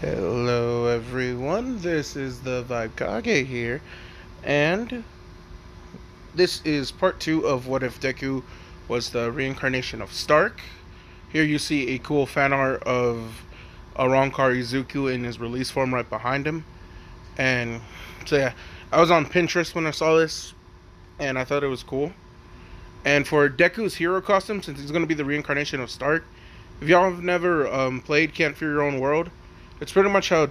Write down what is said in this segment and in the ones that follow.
Hello everyone, this is the Vibe Kage here, and this is part 2 of What If Deku was the reincarnation of Starkk. Here you see a cool fan art of Arrancar Izuku in his release form right behind him. And so yeah, I was on Pinterest when I saw this, and I thought it was cool. And for Deku's hero costume, since he's going to be the reincarnation of Starkk, if y'all have never played Can't Fear Your Own World, it's pretty much how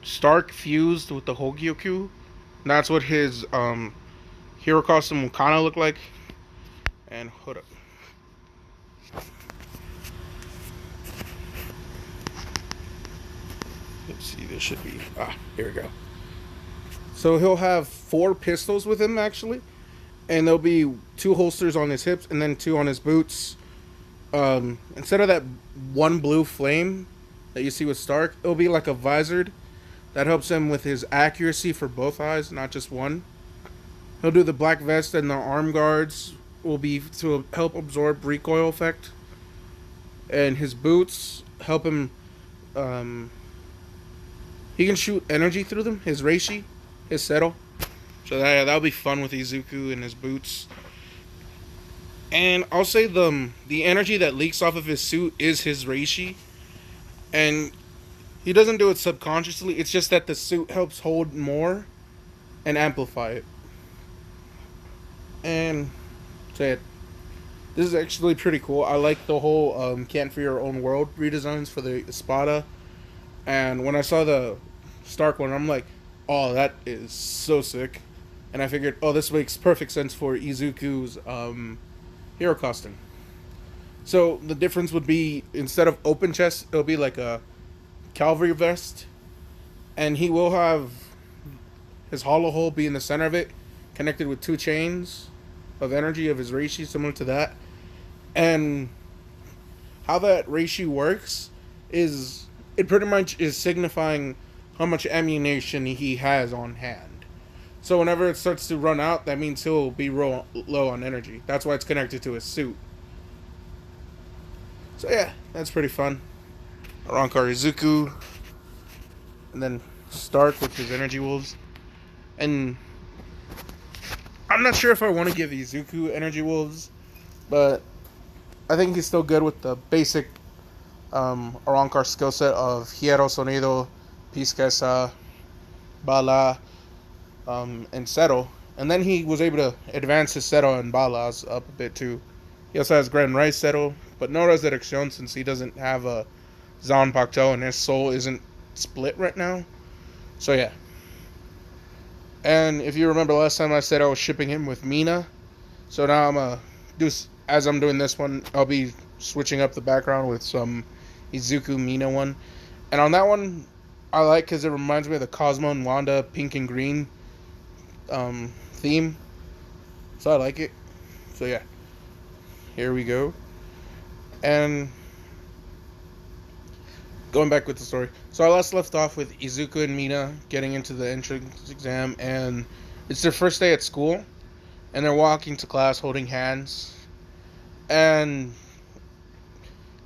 Starkk fused with the Hogyoku. And that's what his hero costume will kind of look like. And hold up. Let's see, this should be. Here we go. So he'll have 4 pistols with him, actually. And there'll be 2 holsters on his hips and then 2 on his boots. Instead of that one blue flame that you see with Starkk, it'll be like a visored that helps him with his accuracy for both eyes, not just one. He'll do the black vest, and the arm guards will be to help absorb recoil effect. And his boots help him. He can shoot energy through them. His reishi, his settle. So that'll be fun with Izuku and his boots. And I'll say the energy that leaks off of his suit is his reishi, and he doesn't do it subconsciously. It's just that the suit helps hold more and amplify it. And say it. This is actually pretty cool. I like the whole Can't Fear Your Own World redesigns for the Espada. And when I saw the Starkk one, I'm like, oh, that is so sick. And I figured, oh, this makes perfect sense for Izuku's hero costume. So the difference would be, instead of open chest, it'll be like a cavalry vest. And he will have his hollow hole be in the center of it, connected with 2 chains of energy of his reishi, similar to that. And how that reishi works is, it pretty much is signifying how much ammunition he has on hand. So whenever it starts to run out, that means he'll be low on energy. That's why it's connected to his suit. So yeah, that's pretty fun. Arrancar Izuku, and then Starkk with his energy wolves. And I'm not sure if I want to give Izuku energy wolves, but I think he's still good with the basic Arrancar skill set of Hierro Sonido, Pisquesa, Bala, and Settle. And then he was able to advance his Settle and Balas up a bit too. He also has Grand Rice Settle, but no Resurrection since he doesn't have a Zanpakuto and his soul isn't split right now. So yeah. And if you remember last time I said I was shipping him with Mina, so now as I'm doing this one, I'll be switching up the background with some Izuku Mina one. And on that one, I like because it reminds me of the Cosmo and Wanda pink and green theme. So I like it. So yeah. Here we go. And going back with the story. So I last left off with Izuku and Mina getting into the entrance exam, and it's their first day at school, and they're walking to class holding hands. And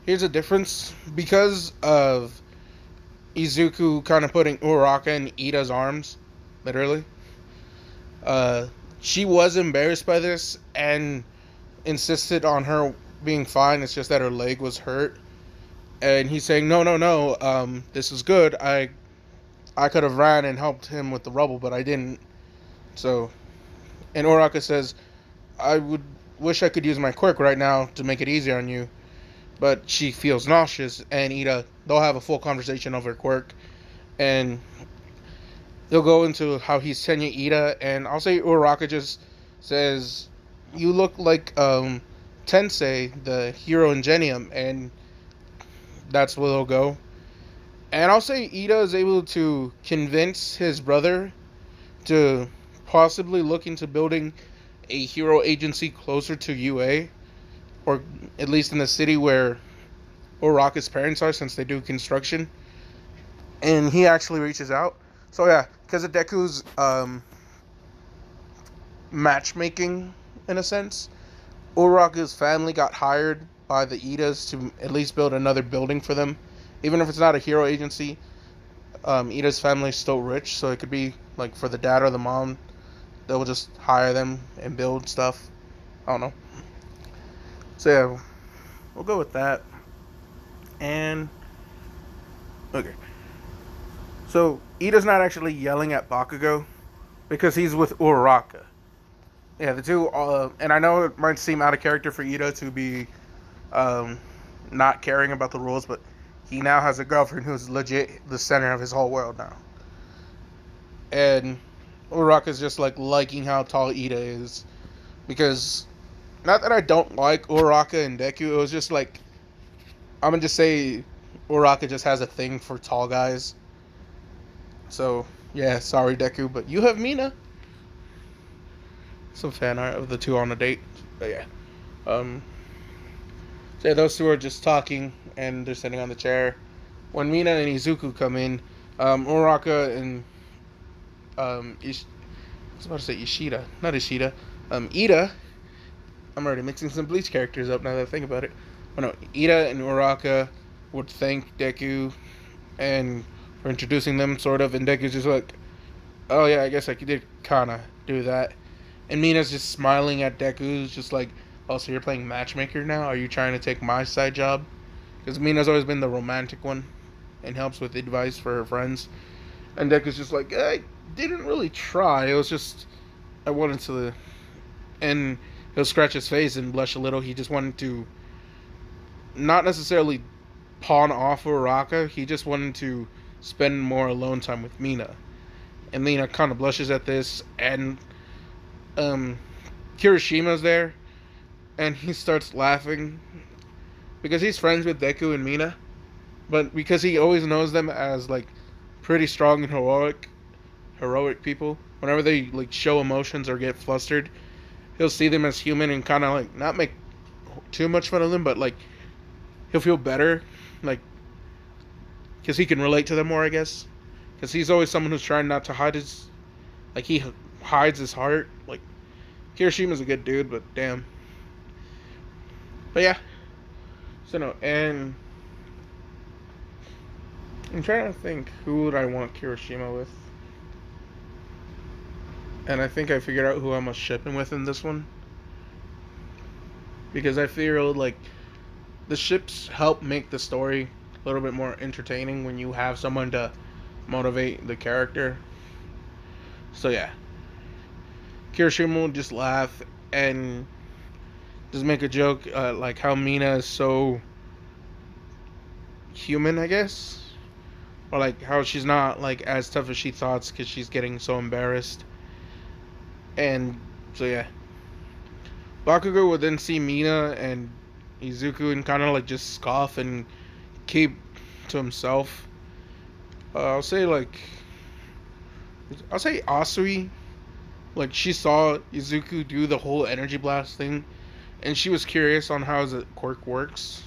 here's a difference. Because of Izuku kind of putting Uraraka in Ida's arms, literally, she was embarrassed by this and insisted on her being fine. It's just that her leg was hurt. And he's saying, no, this is good. I could have ran and helped him with the rubble, but I didn't. So, and Uraraka says, I would wish I could use my quirk right now to make it easier on you. But she feels nauseous, and they'll have a full conversation over quirk. And they'll go into how he's Tenya Ida, and I'll say Uraraka just says, you look like Tensei, the hero Ingenium, and that's where they'll go. And I'll say Ida is able to convince his brother to possibly look into building a hero agency closer to UA, or at least in the city where Uraraka's parents are, since they do construction. And he actually reaches out. So yeah, because of Deku's matchmaking, in a sense, Uraraka's family got hired by the Idas to at least build another building for them even if it's not a hero agency, Ida's family is still rich, so it could be like for the dad or the mom, they'll just hire them and build stuff. I don't know. So yeah, we'll go with that. And okay, so Ida's not actually yelling at Bakugo because he's with Uraraka. Yeah, the two. And I know it might seem out of character for Ida to be um, not caring about the rules, but he now has a girlfriend who's legit the center of his whole world now. And Uraraka's just like liking how tall Ida is, because not that I don't like Uraraka and Deku, it was just like, I'm gonna just say Uraraka just has a thing for tall guys. So yeah, sorry Deku, but you have Mina. Some fan art of the two on a date. But yeah. So yeah, those two are just talking and they're sitting on the chair. When Mina and Izuku come in, Uraraka and I was about to say Ishida, not Ishida. Ida. I'm already mixing some Bleach characters up now that I think about it. Oh no, Ida and Uraraka would thank Deku and for introducing them, sort of, and Deku's just like, oh yeah, I guess I did kinda do that. And Mina's just smiling at Deku, just like, oh, so you're playing matchmaker now? Are you trying to take my side job? Because Mina's always been the romantic one and helps with advice for her friends. And Deku's just like, I didn't really try. It was just, I wanted to. And he'll scratch his face and blush a little. He just wanted to not necessarily pawn off Uraraka. He just wanted to spend more alone time with Mina. And Mina kind of blushes at this. And Kirishima's there. And he starts laughing because he's friends with Deku and Mina. But because he always knows them as like pretty strong and heroic people, whenever they like show emotions or get flustered, he'll see them as human and kind of like not make too much fun of them, but like he'll feel better, like because he can relate to them more, I guess. Because he's always someone who's trying not to hide his, like he hides his heart. Like Kirishima's a good dude, but damn. But yeah, so no, and I'm trying to think who would I want Kirishima with. And I think I figured out who I'm a shipping with in this one. Because I feel like the ships help make the story a little bit more entertaining when you have someone to motivate the character. So yeah. Kirishima will just laugh and just make a joke like how Mina is so human, I guess. Or like how she's not like as tough as she thought because she's getting so embarrassed. And so yeah, Bakugo would then see Mina and Izuku and kind of like just scoff and keep to himself. I'll say Asui. Like she saw Izuku do the whole energy blast thing, and she was curious on how the quirk works.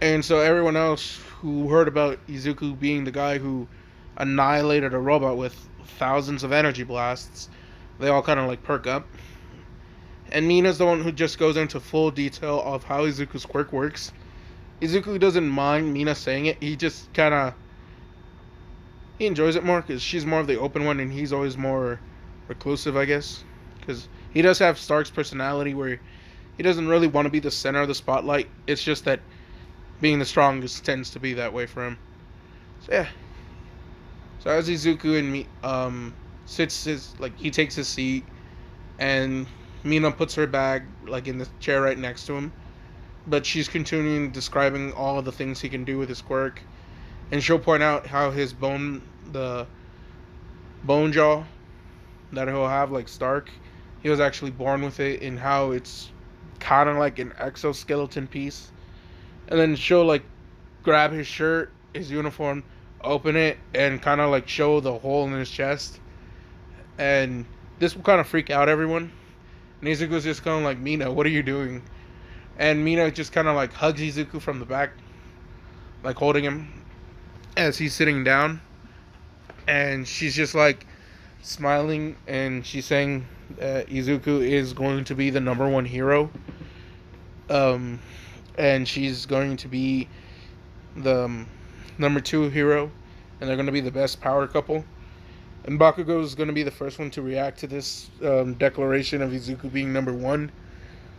And so everyone else who heard about Izuku being the guy who annihilated a robot with thousands of energy blasts, they all kind of like perk up. And Mina's the one who just goes into full detail of how Izuku's quirk works. Izuku doesn't mind Mina saying it. He just he enjoys it more because she's more of the open one and he's always more reclusive, I guess. Because he does have Stark's personality where he doesn't really want to be the center of the spotlight. It's just that being the strongest tends to be that way for him. So yeah. So as Izuku and he takes his seat, and Mina puts her bag like in the chair right next to him, but she's continuing describing all of the things he can do with his quirk, and she'll point out how the bone jaw that he'll have like Starkk, he was actually born with it, and how it's kind of like an exoskeleton piece. And then she'll like grab his shirt, his uniform, open it, and kind of like show the hole in his chest. And this will kind of freak out everyone. And Izuku's just kind of like, Mina, what are you doing? And Mina just kind of like hugs Izuku from the back, like holding him as he's sitting down. And she's just like smiling, and she's saying that Izuku is going to be the #1 hero. And she's going to be the number 2 hero, and they're going to be the best power couple. And Bakugo is going to be the first one to react to this declaration of Izuku being number 1,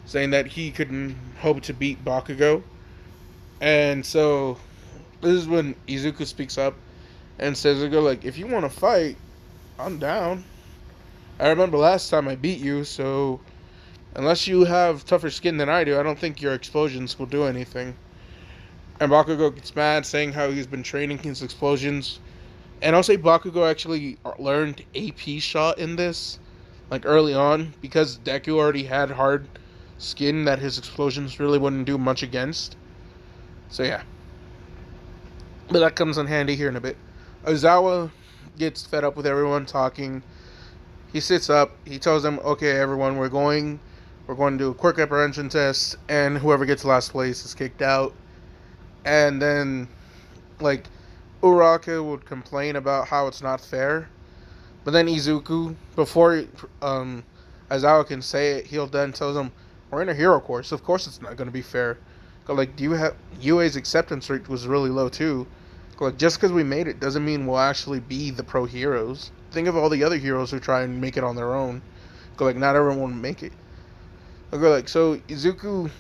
saying that he could hope to beat Bakugo. And so this is when Izuku speaks up and says, like, if you want to fight, I'm down. I remember last time I beat you, so unless you have tougher skin than I do, I don't think your explosions will do anything. And Bakugo gets mad, saying how he's been training his explosions. And I'll say Bakugo actually learned AP shot in this, like early on, because Deku already had hard skin that his explosions really wouldn't do much against. So yeah. But that comes in handy here in a bit. Ozawa gets fed up with everyone talking. He sits up. He tells them, okay, everyone, we're going to do a quick apprehension test, and whoever gets last place is kicked out. And then, like, Uraka would complain about how it's not fair. But then Izuku, before Aizawa can say it, he'll then tell them, we're in a hero course. Of course it's not going to be fair. Like, UA's acceptance rate was really low, too. Like, just because we made it doesn't mean we'll actually be the pro heroes. Think of all the other heroes who try and make it on their own. Like, not everyone will make it. Like, so Izuku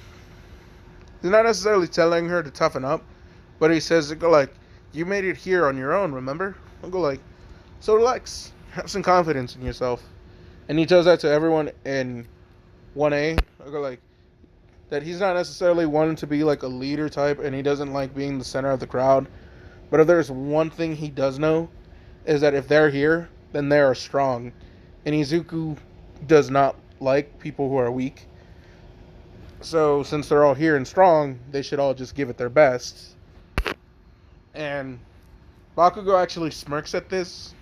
is not necessarily telling her to toughen up, but he says, like, you made it here on your own, remember? Like, so relax. Have some confidence in yourself. And he tells that to everyone in 1A. Like, that he's not necessarily wanting to be, like, a leader type, and he doesn't like being the center of the crowd. But if there's one thing he does know, is that if they're here, then they are strong. And Izuku does not like people who are weak. So, since they're all here and strong, they should all just give it their best. And Bakugo actually smirks at this,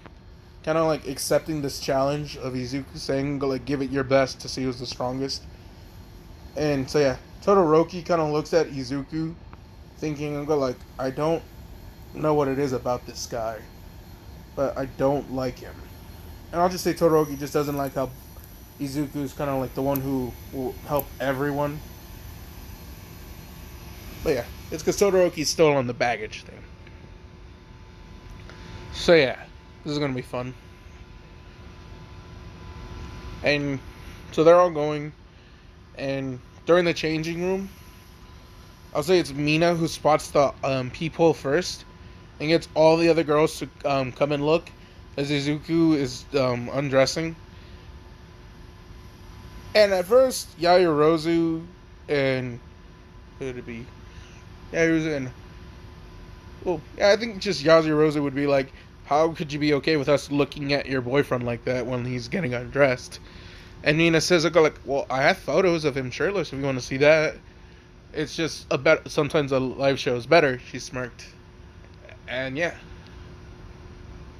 kind of like accepting this challenge of Izuku, saying, like, give it your best to see who's the strongest. And so, yeah, Todoroki kind of looks at Izuku, thinking, like, I don't know what it is about this guy, but I don't like him. And I'll just say Todoroki just doesn't like how Izuku is kind of like the one who will help everyone. But yeah, it's because Todoroki's still on the baggage thing. So yeah, this is going to be fun. And so they're all going, and during the changing room, I'll say it's Mina who spots the peephole first, and gets all the other girls to come and look as Izuku is undressing. And at first, Yaoyorozu and who would it be? Yaoyorozu and I think just Yaoyorozu would be like, how could you be okay with us looking at your boyfriend like that when he's getting undressed? And Nina says, like, well, I have photos of him shirtless if you want to see that. It's just sometimes a live show is better, she smirked. And yeah.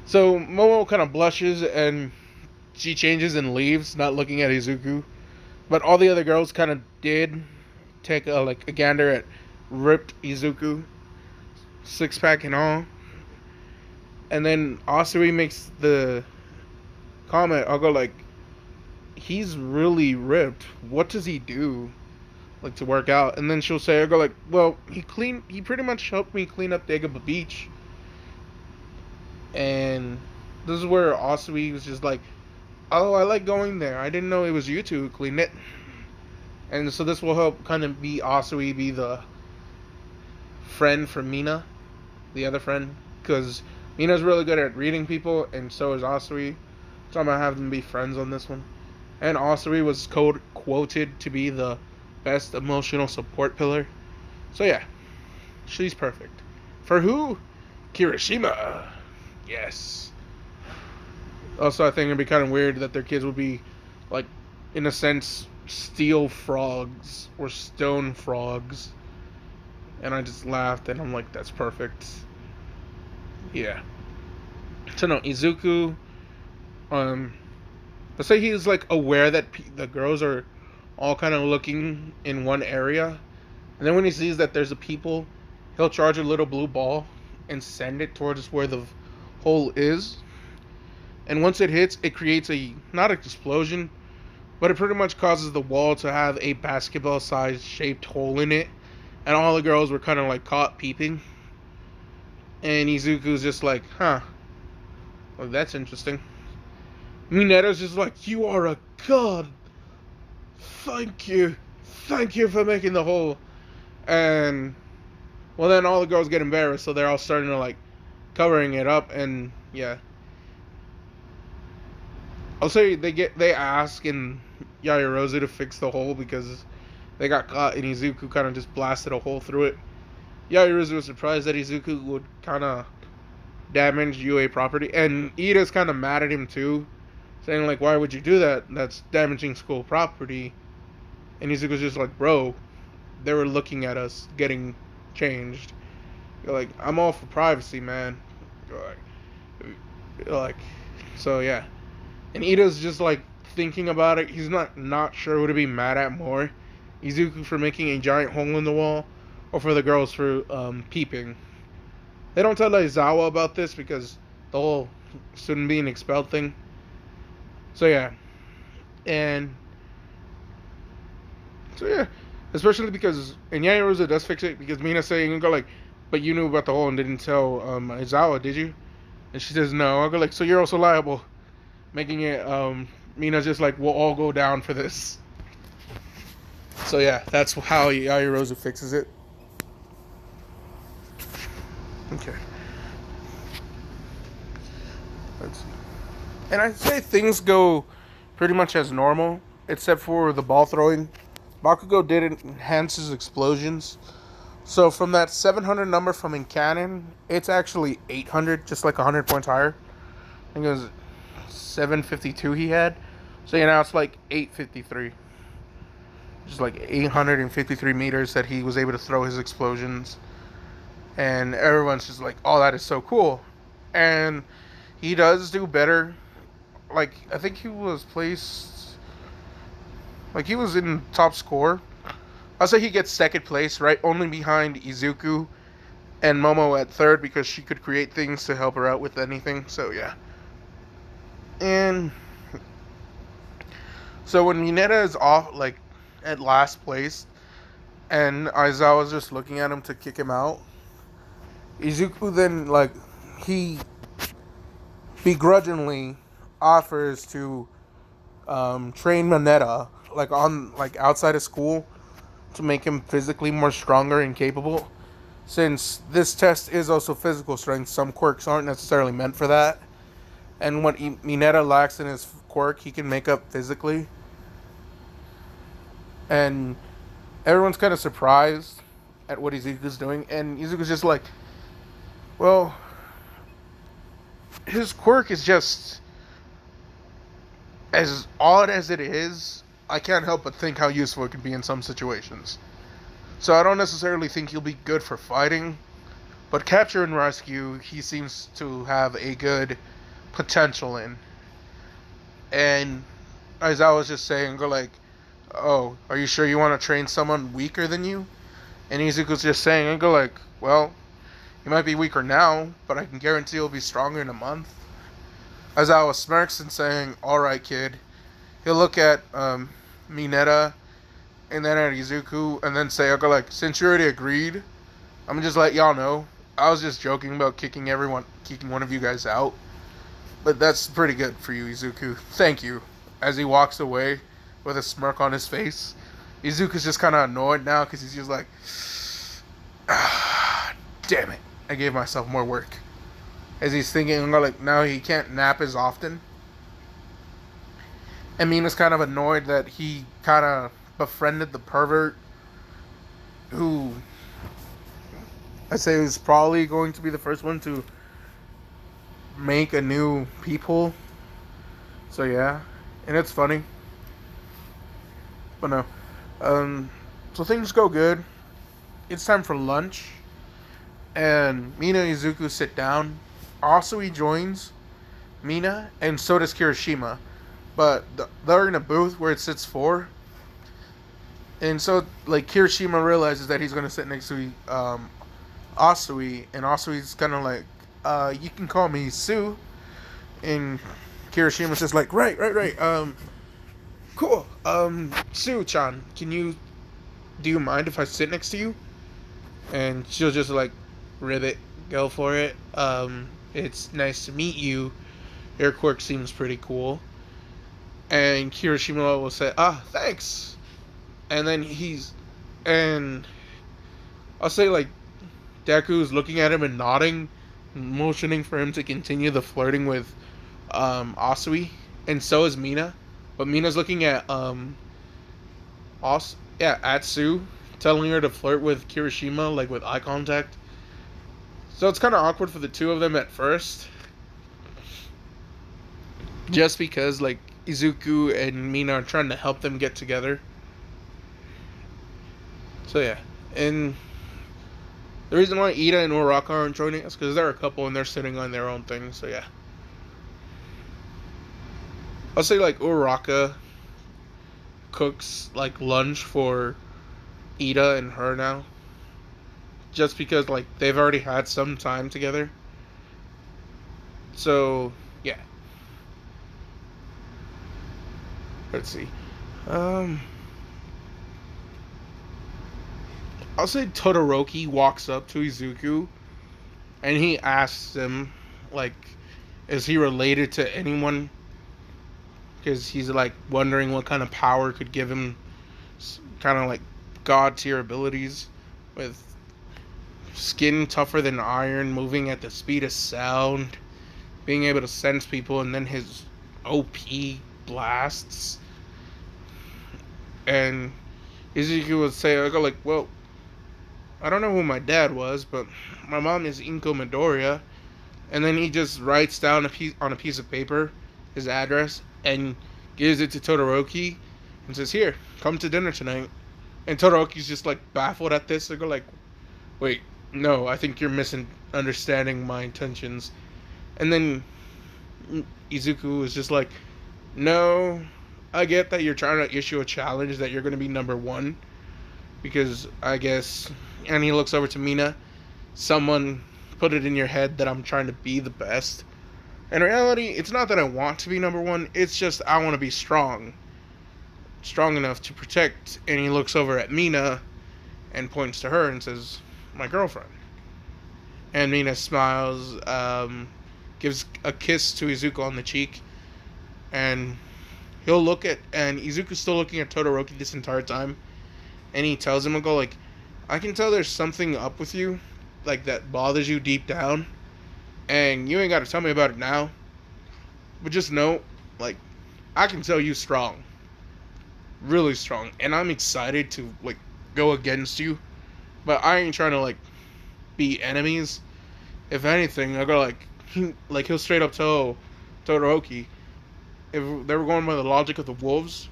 So Momo kind of blushes and she changes and leaves, not looking at Izuku. But all the other girls kind of did take a gander at ripped Izuku, 6-pack and all. And then Asui makes the comment, I'll go like, he's really ripped. What does he do, like, to work out? And then she'll say, I'll go like, well, he pretty much helped me clean up Dagobah Beach. And this is where Asui was just like, oh, I like going there. I didn't know it was you two who cleaned it. And so this will help kind of be Asui be the friend for Mina, the other friend, because Mina's really good at reading people, and so is Asui. So I'm going to have them be friends on this one. And Asui was quoted to be the best emotional support pillar. So yeah, she's perfect. For who? Kirishima. Yes. Also, I think it'd be kind of weird that their kids would be, like, in a sense, steel frogs or stone frogs. And I just laughed, and I'm like, that's perfect. Yeah. So no, Izuku, let's say he's, like, aware that the girls are all kind of looking in one area. And then when he sees that there's a people, he'll charge a little blue ball and send it towards where the hole is. And once it hits, it creates not an explosion, but it pretty much causes the wall to have a basketball-sized shaped hole in it. And all the girls were kind of like caught peeping. And Izuku's just like, huh, well, that's interesting. Mineta's just like, you are a god. Thank you. Thank you for making the hole. And, well, then all the girls get embarrassed, so they're all starting to, like, covering it up, and, yeah. I'll say they ask in Yaoyorozu to fix the hole because they got caught, and Izuku kind of just blasted a hole through it. Yaoyorozu was surprised that Izuku would kind of damage UA property, and Ida's kind of mad at him too, saying like, why would you do that? That's damaging school property. And Izuku's just like, bro, they were looking at us getting changed. You're like, I'm all for privacy, man. You're like, so yeah. And Ida's just like thinking about it. He's not sure who to be mad at more, Izuku for making a giant hole in the wall, or for the girls for peeping. They don't tell Aizawa about this because the whole student being expelled thing. So yeah, and so yeah, especially because and Yaoyorozu does fix it because Mina's saying, "Go like, but you knew about the hole and didn't tell Aizawa, did you?" And she says, "No." I go like, "So you're also liable," making it Mina's just like, "We'll all go down for this." So yeah, that's how Yaoyorozu fixes it. Okay. Let's see. And I'd say things go pretty much as normal, except for the ball throwing. Bakugo did enhance his explosions. So from that 700 number from in canon, it's actually 800, just like 100 points higher. I think it was 752 he had. So yeah, now it's like 853. Just like 853 meters that he was able to throw his explosions. And everyone's just like, oh, that is so cool. And he does do better. Like, I think he was placed, like, he was in top score. I'll say he gets second place, right? Only behind Izuku and Momo at third because she could create things to help her out with anything. So, yeah. And so when Mineta is off, like, at last place, and Aizawa's just looking at him to kick him out, Izuku then, like, he begrudgingly offers to train Mineta, like, on, like, outside of school to make him physically more stronger and capable. Since this test is also physical strength, some quirks aren't necessarily meant for that. And what Mineta lacks in his quirk, he can make up physically. And everyone's kind of surprised at what Izuku's doing. And Izuku's just like, well, his quirk is just as odd as it is. I can't help but think how useful it can be in some situations. So I don't necessarily think he'll be good for fighting, but capture and rescue, he seems to have a good potential in. And as I was just saying, go like, oh, are you sure you want to train someone weaker than you? And Izuku's just saying, and go like, well, he might be weaker now, but I can guarantee he'll be stronger in a month. Aizawa smirks and saying, alright kid. He'll look at Mineta and then at Izuku and then say, okay, like, since you already agreed, I'm gonna just let y'all know. I was just joking about kicking one of you guys out. But that's pretty good for you, Izuku. Thank you. As he walks away with a smirk on his face. Izuku's just kind of annoyed now because he's just like, ah, damn it. I gave myself more work. As he's thinking, like, now he can't nap as often. And Mina's kind of annoyed that he kind of befriended the pervert who I say is probably going to be the first one to make a new people. So yeah, and it's funny. But no. So things go good. It's time for lunch. And Mina and Izuku sit down. Asui joins Mina, and so does Kirishima. But they're in a booth where it sits four. And so, like, Kirishima realizes that he's going to sit next to Asui. And Asui's kind of like, you can call me Sue. And Kirishima's just like, right. Cool. Sue-chan, do you mind if I sit next to you? And she'll just like, ribbit, go for it. It's nice to meet you. Your quirk seems pretty cool. And Kirishima will say, ah, thanks. And then and I'll say, like, Deku's looking at him and nodding, motioning for him to continue the flirting with Asui, and so is Mina. But Mina's looking at Atsu, telling her to flirt with Kirishima, like with eye contact. So it's kind of awkward for the two of them at first, just because like Izuku and Mina are trying to help them get together. So yeah, and the reason why Ida and Uraka aren't joining us because they're a couple and they're sitting on their own thing. So yeah, I'll say like Uraka cooks like lunch for Ida and her now, just because like they've already had some time together. So yeah, let's see. I'll say Todoroki walks up to Izuku and he asks him, like, is he related to anyone? Because he's like wondering what kind of power could give him kind of like god tier abilities with skin tougher than iron, moving at the speed of sound, being able to sense people, and then his OP blasts. And Izuku would say, I go like, well, I don't know who my dad was, but my mom is Inko Midoriya. And then he just writes down on a piece of paper his address and gives it to Todoroki and says, here, come to dinner tonight. And Todoroki's just like baffled at this. They go like, wait, no, I think you're misunderstanding my intentions. And then Izuku is just like, no, I get that you're trying to issue a challenge that you're going to be number one. Because I guess, and he looks over to Mina, someone put it in your head that I'm trying to be the best. In reality, it's not that I want to be number one, it's just I want to be strong. Strong enough to protect. And he looks over at Mina and points to her and says, my girlfriend. And Mina smiles, gives a kiss to Izuku on the cheek, and he'll look at, and Izuku's still looking at Todoroki this entire time, and he tells him, go like, I can tell there's something up with you, like that bothers you deep down, and you ain't got to tell me about it now, but just know, like, I can tell you strong, really strong, and I'm excited to, like, go against you, but I ain't trying to, like, be enemies. If anything, I go like, he'll straight up tell Todoroki, if they were going by the logic of the wolves,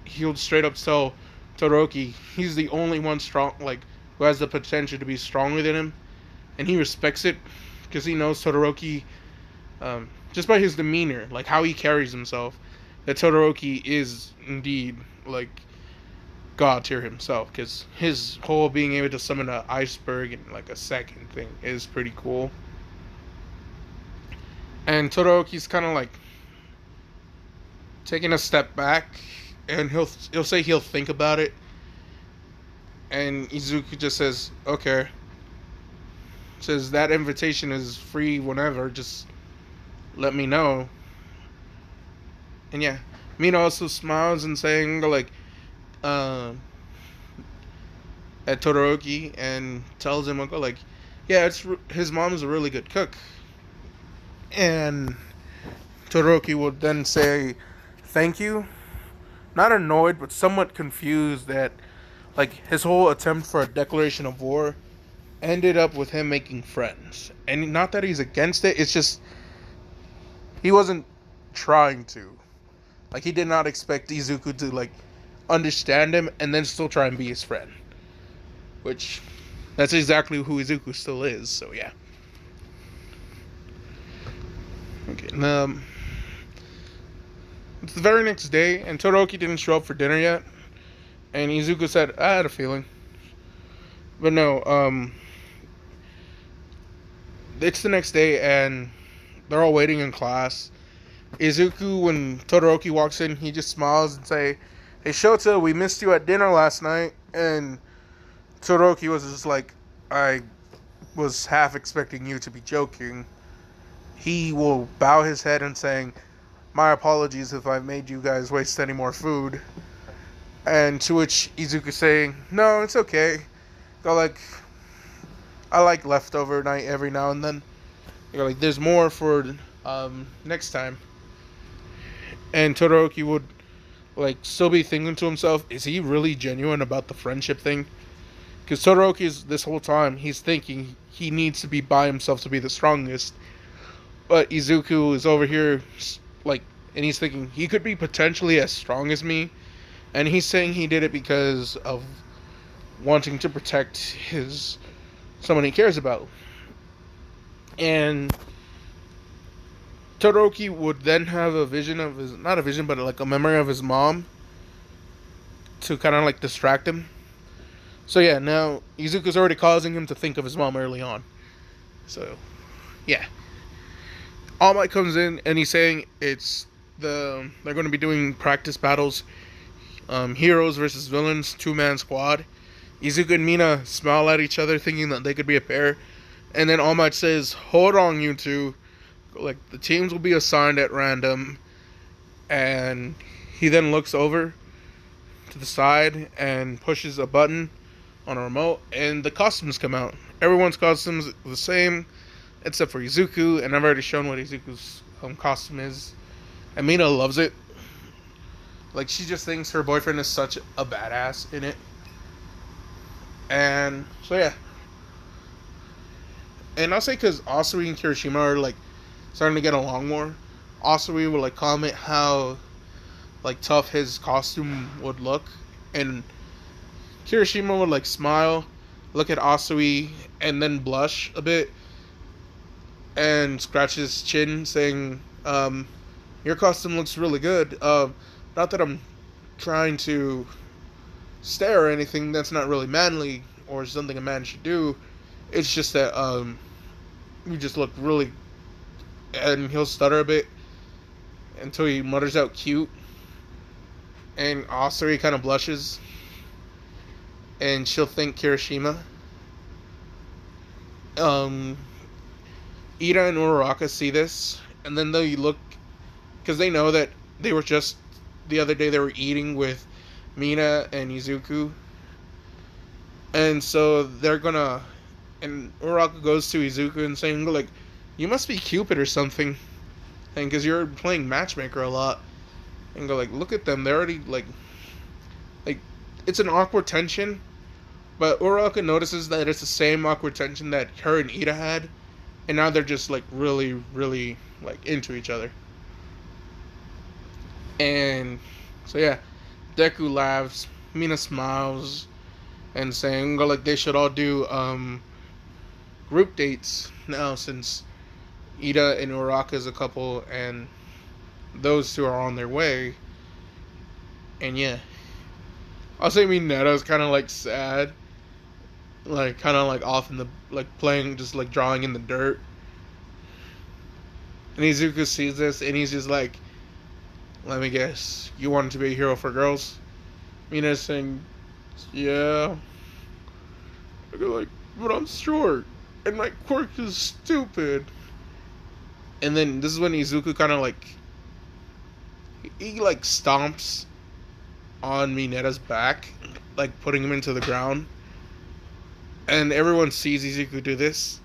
he'll straight up tell Todoroki he's the only one strong, like, who has the potential to be stronger than him, and he respects it because he knows Todoroki, just by his demeanor, like how he carries himself, that Todoroki is indeed like god tier himself, because his whole being able to summon an iceberg in like a second thing is pretty cool. And Todoroki's kind of like taking a step back, and he'll say he'll think about it, and Izuku just says, okay. Says that invitation is free whenever, just let me know. And yeah, Mina also smiles and saying like at Todoroki and tells him like, yeah, his mom's a really good cook. And Todoroki would then say thank you, not annoyed but somewhat confused that like his whole attempt for a declaration of war ended up with him making friends. And not that he's against it, it's just he wasn't trying to. Like, he did not expect Izuku to like understand him and then still try and be his friend. Which, that's exactly who Izuku still is, so yeah. Okay, it's the very next day, and Todoroki didn't show up for dinner yet. And Izuku said, I had a feeling. But no, it's the next day, and they're all waiting in class. Izuku, when Todoroki walks in, he just smiles and say, hey Shota, we missed you at dinner last night. And Todoroki was just like, I was half expecting you to be joking, he will bow his head and saying, "My apologies if I've made you guys waste any more food." And to which Izuku saying, "No, it's okay. Go like, I like leftover night every now and then. You're like, there's more for next time." And Todoroki would like still be thinking to himself, is he really genuine about the friendship thing? Because Todoroki is this whole time he's thinking he needs to be by himself to be the strongest, but Izuku is over here like, and he's thinking he could be potentially as strong as me, and he's saying he did it because of wanting to protect his someone he cares about. And Todoroki would then have a vision of his, not a vision, but like a memory of his mom to kind of like distract him. So yeah, now Izuku's already causing him to think of his mom early on. So, yeah. All Might comes in and he's saying they're going to be doing practice battles, heroes versus villains, 2-man squad. Izuku and Mina smile at each other, thinking that they could be a pair. And then All Might says, "Hold on, you two. Like, the teams will be assigned at random." And he then looks over to the side and pushes a button on a remote, and the costumes come out. Everyone's costumes are the same, except for Izuku, and I've already shown what Izuku's costume is. And Mina loves it. Like, she just thinks her boyfriend is such a badass in it. And so yeah. And I'll say because Asui and Kirishima are like starting to get along more. Asui will like comment how like tough his costume would look, and Kirishima would like smile, look at Asui, and then blush a bit and scratch his chin, saying, "Your costume looks really good. Not that I'm trying to stare or anything. That's not really manly or something a man should do. It's just that you just look really." And he'll stutter a bit until he mutters out "cute," and Asui kind of blushes, and she'll thank Kirishima. Ida and Uraraka see this, and then they look, because they know that they were just, the other day they were eating with Mina and Izuku, and so they're gonna, and Uraraka goes to Izuku and saying like, "You must be Cupid or something, and because you're playing matchmaker a lot," and go like, "Look at them, they're already like it's an awkward tension." But Uraraka notices that it's the same awkward tension that her and Ida had, and now they're just like really, really like into each other. And so yeah, Deku laughs, Mina smiles, and saying like they should all do group dates now since Ida and Uraraka is a couple and those two are on their way. And yeah, I'll say Mineta's kind of like sad, like kind of like off in the like playing, just like drawing in the dirt. And Izuku sees this and he's just like, "Let me guess, you wanted to be a hero for girls?" Mina's saying, "Yeah." I go like, "But I'm short and my quirk is stupid." And then this is when Izuku kind of like he like stomps on Mineta's back, like putting him into the ground. And everyone sees Izuku do this.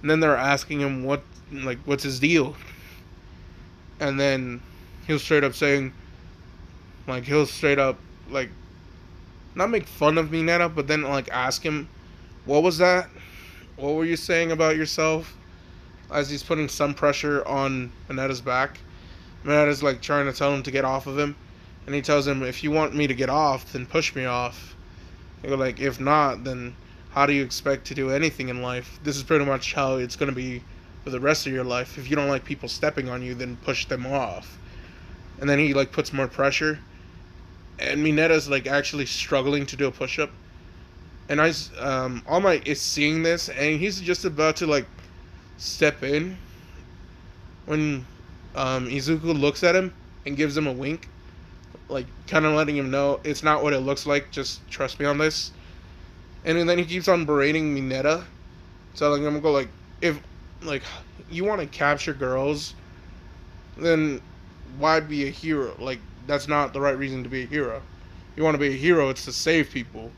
And then they're asking him what's his deal. And then he'll straight up saying, like not make fun of Mineta, but then like ask him, "What was that? What were you saying about yourself?" As he's putting some pressure on Mineta's back. Mineta's like trying to tell him to get off of him. And he tells him, "If you want me to get off, then push me off." They go like, "If not, then how do you expect to do anything in life? This is pretty much how it's going to be for the rest of your life. If you don't like people stepping on you, then push them off." And then he like puts more pressure. And Mineta's like actually struggling to do a push-up. And All Might is seeing this, and he's just about to like step in when Izuku looks at him and gives him a wink, like kind of letting him know it's not what it looks like, just trust me on this. And then he keeps on berating Mineta, telling him, go like, if like you want to capture girls, then why be a hero? Like that's not the right reason to be a hero. You want to be a hero, it's to save people.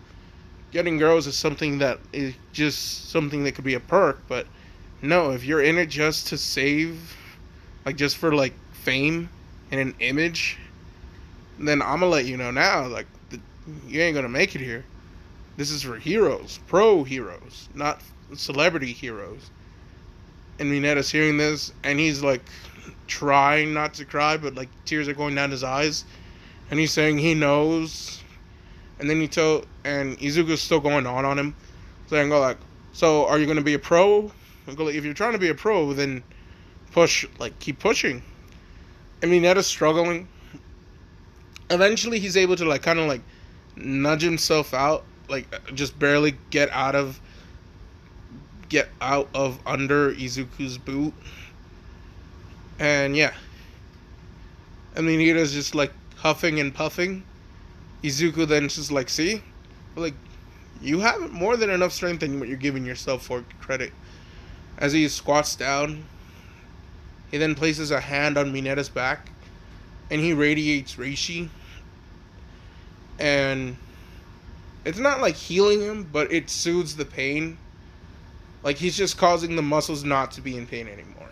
Getting girls is something that is just something that could be a perk, but no, if you're in it just to save, like just for like fame and an image, then I'm gonna let you know now, like you ain't gonna make it here. This is for heroes, pro heroes, not celebrity heroes. And Minetta's hearing this, and he's like trying not to cry, but like tears are going down his eyes, and he's saying he knows. And then and Izuku's still going on him, saying, "Oh, like, so are you gonna be a pro? Like, if you're trying to be a pro, then keep pushing." I mean, Netta's struggling. Eventually, he's able to like kind of like nudge himself out, like just barely get out of under Izuku's boot, and yeah, I mean, Netta's just like huffing and puffing. Izuku then just like, see, like you have more than enough strength than what you're giving yourself for credit. As he squats down, he then places a hand on Minetta's back, and he radiates Reishi. And it's not like healing him, but it soothes the pain. Like he's just causing the muscles not to be in pain anymore.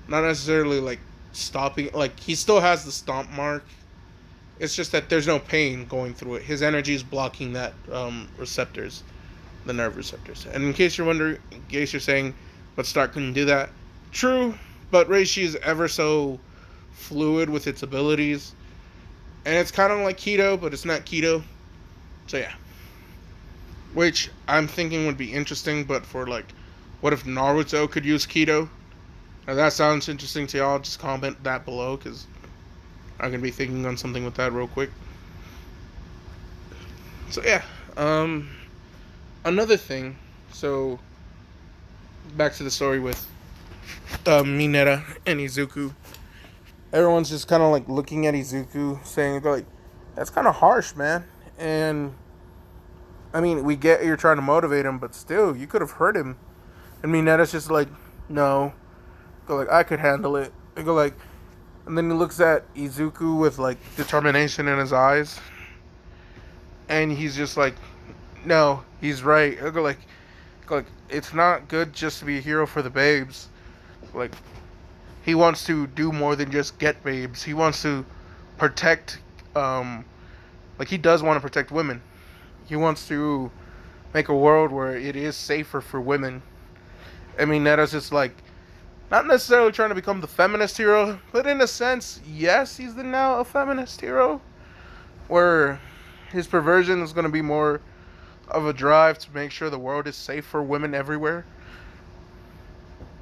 Not necessarily like stopping, like he still has the stomp mark. It's just that there's no pain going through it. His energy is blocking that receptors, the nerve receptors. And in case you're wondering, in case you're saying, but Starkk couldn't do that, true. But Reishi is ever so fluid with its abilities, and it's kind of like keto, but it's not keto. So yeah, which I'm thinking would be interesting. But for like, what if Naruto could use keto? Now that sounds interesting to y'all. Just comment that below, because I'm going to be thinking on something with that real quick. So yeah, another thing, so back to the story with Mineta and Izuku. Everyone's just kind of like looking at Izuku, saying like, that's kind of harsh, man. And I mean, we get you're trying to motivate him, but still, you could have hurt him. And Mineta's just like, no. Go like, I could handle it. I go like, and then he looks at Izuku with like determination in his eyes, and he's just like, no, he's right. I go like, it's not good just to be a hero for the babes. Like, he wants to do more than just get babes. He wants to protect, like he does want to protect women. He wants to make a world where it is safer for women. I mean, that is just like, not necessarily trying to become the feminist hero, but in a sense, yes, he's now a feminist hero, where his perversion is going to be more of a drive to make sure the world is safe for women everywhere.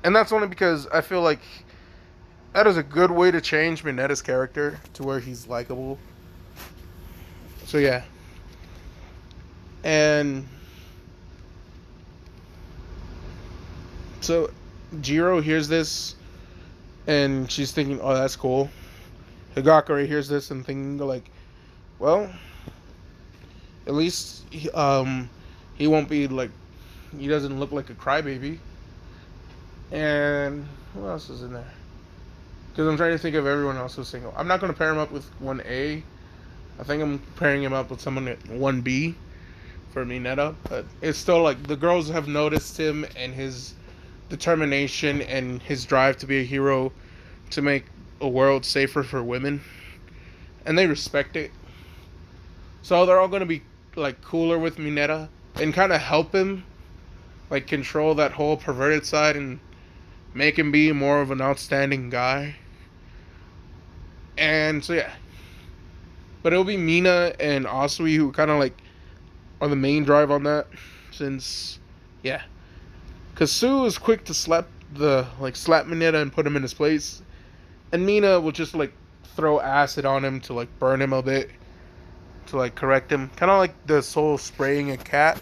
And that's only because I feel like that is a good way to change Minetta's character to where he's likable. So yeah. And so Jiro hears this, and she's thinking, oh, that's cool. Higakure hears this and thinking, like, well, at least he won't be, like, he doesn't look like a crybaby. And who else is in there? Because I'm trying to think of everyone else who's single. I'm not going to pair him up with 1A. I think I'm pairing him up with someone at 1B for Mineta. But it's still, like, the girls have noticed him and his determination and his drive to be a hero to make a world safer for women, and they respect it. So they're all going to be like cooler with Mineta and kind of help him like control that whole perverted side and make him be more of an outstanding guy. And so yeah, but it'll be Mina and Asui who kind of like are the main drive on that, since yeah, because Sue is quick to slap Mineta and put him in his place, and Mina will just like throw acid on him to like burn him a bit, to like correct him, kind of like the soul spraying a cat.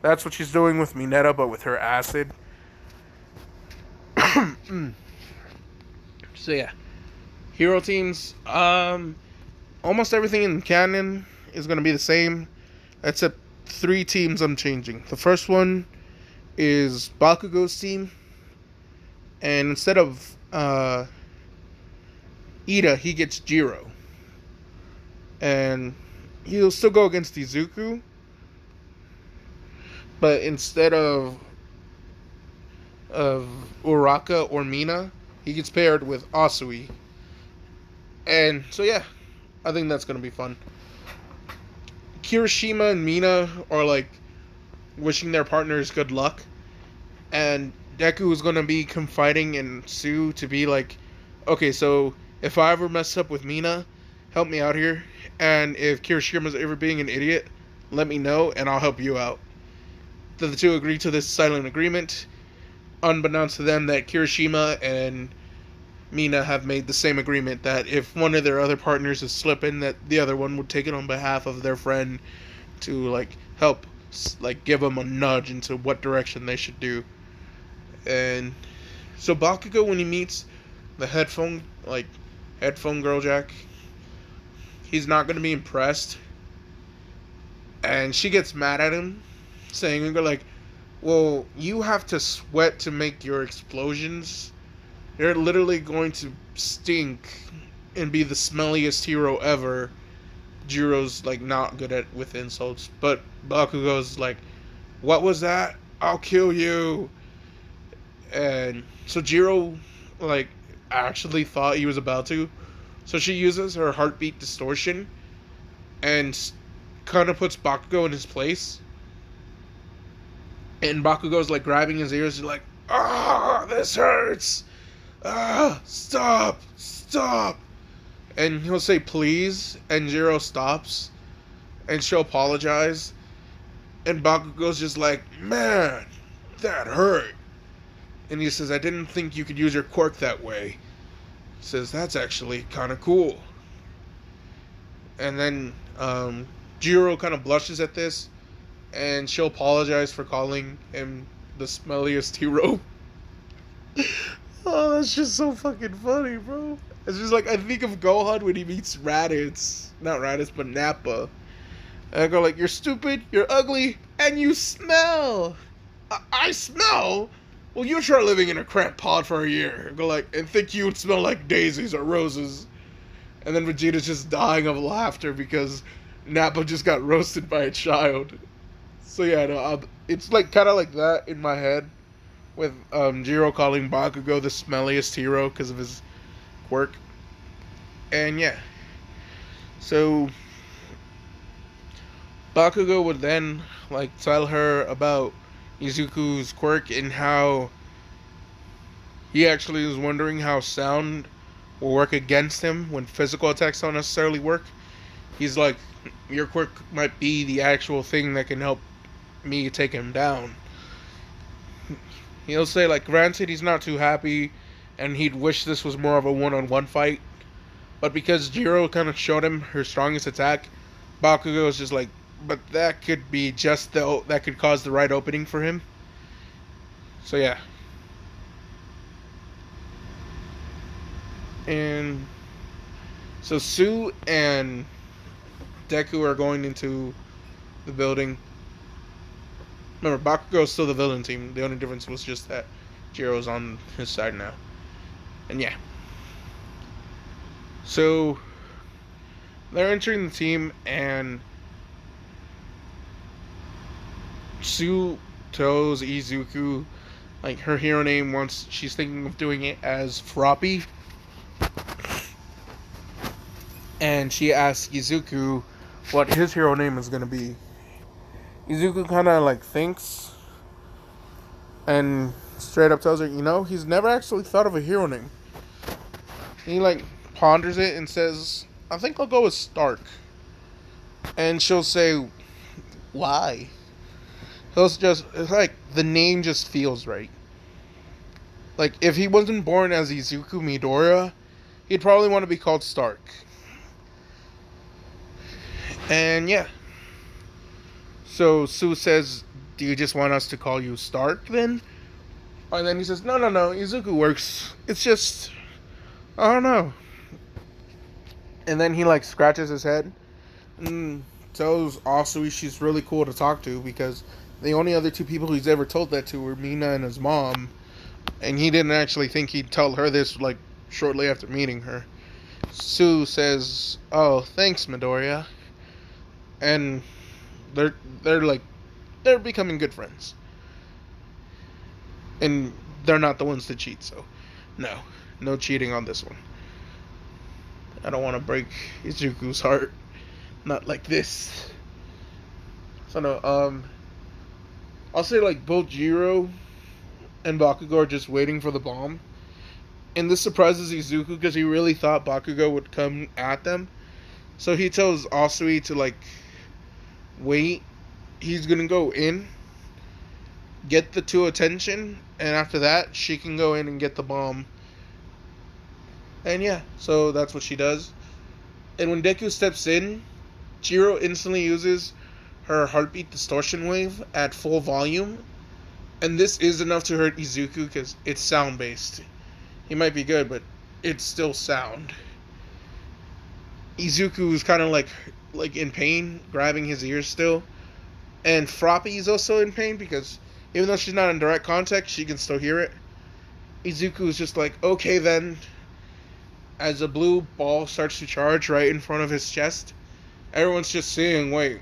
That's what she's doing with Mineta, but with her acid. So yeah, hero teams. Almost everything in canon is gonna be the same, except 3 teams I'm changing. The first one is Bakugo's team, and instead of Ida, he gets Jiro, and he'll still go against Izuku, but instead of Uraka or Mina, he gets paired with Asui, and so yeah, I think that's gonna be fun. Kirishima and Mina are like wishing their partners good luck, and Deku is gonna be confiding in Sue to be like, okay, so if I ever mess up with Mina, help me out here, and if Kirishima's ever being an idiot, let me know and I'll help you out. The two agree to this silent agreement, unbeknownst to them that Kirishima and Mina have made the same agreement that if one of their other partners is slipping, that the other one would take it on behalf of their friend to like help, like give them a nudge into what direction they should do. And so Bakugo, when he meets the headphone girl Jack, he's not gonna be impressed, and she gets mad at him, saying like, "Well, you have to sweat to make your explosions. You're literally going to stink and be the smelliest hero ever." Jiro's like not good at with insults, but Bakugo's like, "What was that? I'll kill you." And so Jiro like actually thought he was about to, so she uses her heartbeat distortion and kind of puts Bakugo in his place. And Bakugo's like grabbing his ears, like, "Ah, this hurts! Ah, stop!" And he'll say please, and Jiro stops, and she'll apologize, and Bakugo's just like, "Man, that hurt." And he says, "I didn't think you could use your quirk that way." He says, "That's actually kind of cool." And then Jiro kind of blushes at this, and she'll apologize for calling him the smelliest hero. Oh, that's just so fucking funny, bro. It's just like, I think of Gohan when he meets Raditz. Not Raditz, but Nappa. And I go like, "You're stupid, you're ugly, and you smell." I smell? Well, you try living in a cramped pod for a year. I go like, and think you would smell like daisies or roses. And then Vegeta's just dying of laughter because Nappa just got roasted by a child. So yeah, no, it's like kind of like that in my head, with Jiro calling Bakugo the smelliest hero because of his quirk. And yeah, so Bakugo would then like tell her about Izuku's quirk and how he actually is wondering how sound will work against him when physical attacks don't necessarily work. He's like, "Your quirk might be the actual thing that can help me take him down." He'll say like, granted, he's not too happy and he'd wish this was more of a one-on-one fight, but because Jiro kind of showed him her strongest attack, Bakugo is just like, but that could be just that could cause the right opening for him. So yeah. And so Sue and Deku are going into the building. Remember, Bakugo's still the villain team. The only difference was just that Jiro's on his side now. And yeah. So they're entering the team, and Sue tells Izuku like her hero name once she's thinking of doing it as Froppy. And she asks Izuku what his hero name is gonna be. Izuku kind of like thinks and straight up tells her, he's never actually thought of a hero name. He like ponders it and says, "I think I'll go with Starkk." And she'll say, "Why?" It's like the name just feels right. Like if he wasn't born as Izuku Midoriya, he'd probably want to be called Starkk. And yeah. So Sue says, "Do you just want us to call you Starkk then?" And then he says, No, Izuku works. It's just, I don't know." And then he like scratches his head and tells Asui she's really cool to talk to because The only other two people he's ever told that to were Mina and his mom, and he didn't actually think he'd tell her this like shortly after meeting her. Sue says, "Oh, thanks, Midoriya," and they're they're like they're becoming good friends, and they're not the ones to cheat. So, no cheating on this one. I don't want to break Izuku's heart, not like this. So no, I'll say like both Jiro and Bakugo are just waiting for the bomb. And this surprises Izuku because he really thought Bakugo would come at them. So he tells Asui to like wait. He's gonna go in, get the two attention, and after that she can go in and get the bomb. And yeah, so that's what she does. And when Deku steps in, Jiro instantly uses her heartbeat distortion wave at full volume. And this is enough to hurt Izuku because it's sound based. He might be good, but it's still sound. Izuku is kind of like in pain, grabbing his ears still. And Froppy is also in pain because even though she's not in direct contact, she can still hear it. Izuku is just like, okay then. As a blue ball starts to charge right in front of his chest, everyone's just saying, wait,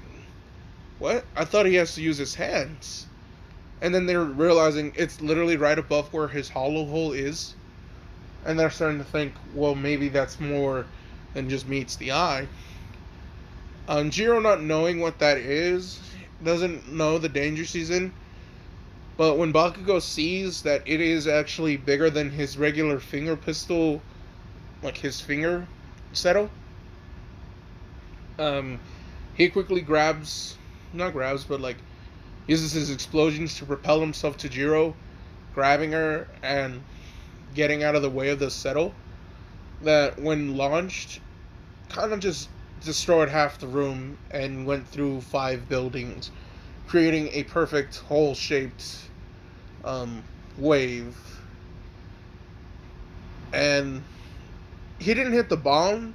what? I thought he has to use his hands. And then they're realizing it's literally right above where his hollow hole is. And they're starting to think, well, maybe that's more than just meets the eye. Jiro, not knowing what that is, doesn't know the danger she's in. But when Bakugo sees that it is actually bigger than his regular finger pistol, like his finger settle, he quickly uses his explosions to propel himself to Jiro, grabbing her and getting out of the way of the settle that when launched kind of just destroyed half the room and went through 5 buildings, creating a perfect hole shaped wave. And he didn't hit the bomb,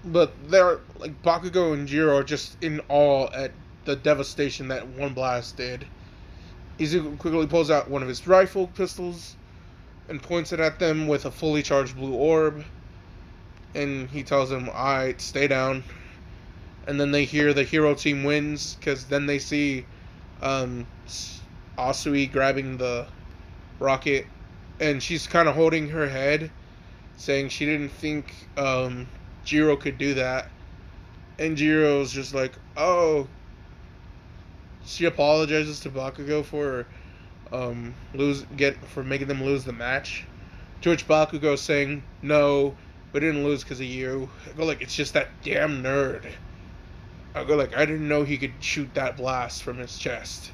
but they're like Bakugo and Jiro are just in awe at the devastation that one blast did. Izuku quickly pulls out one of his rifle pistols and points it at them with a fully charged blue orb. And he tells them, alright, stay down. And then they hear the hero team wins, because then they see Asui grabbing the rocket. And she's kind of holding her head, saying she didn't think Jiro could do that. And Jiro's just like, oh. She apologizes to Bakugo for making them lose the match. To which Bakugo's saying, no, we didn't lose because of you. I go like, it's just that damn nerd. I go like, I didn't know he could shoot that blast from his chest.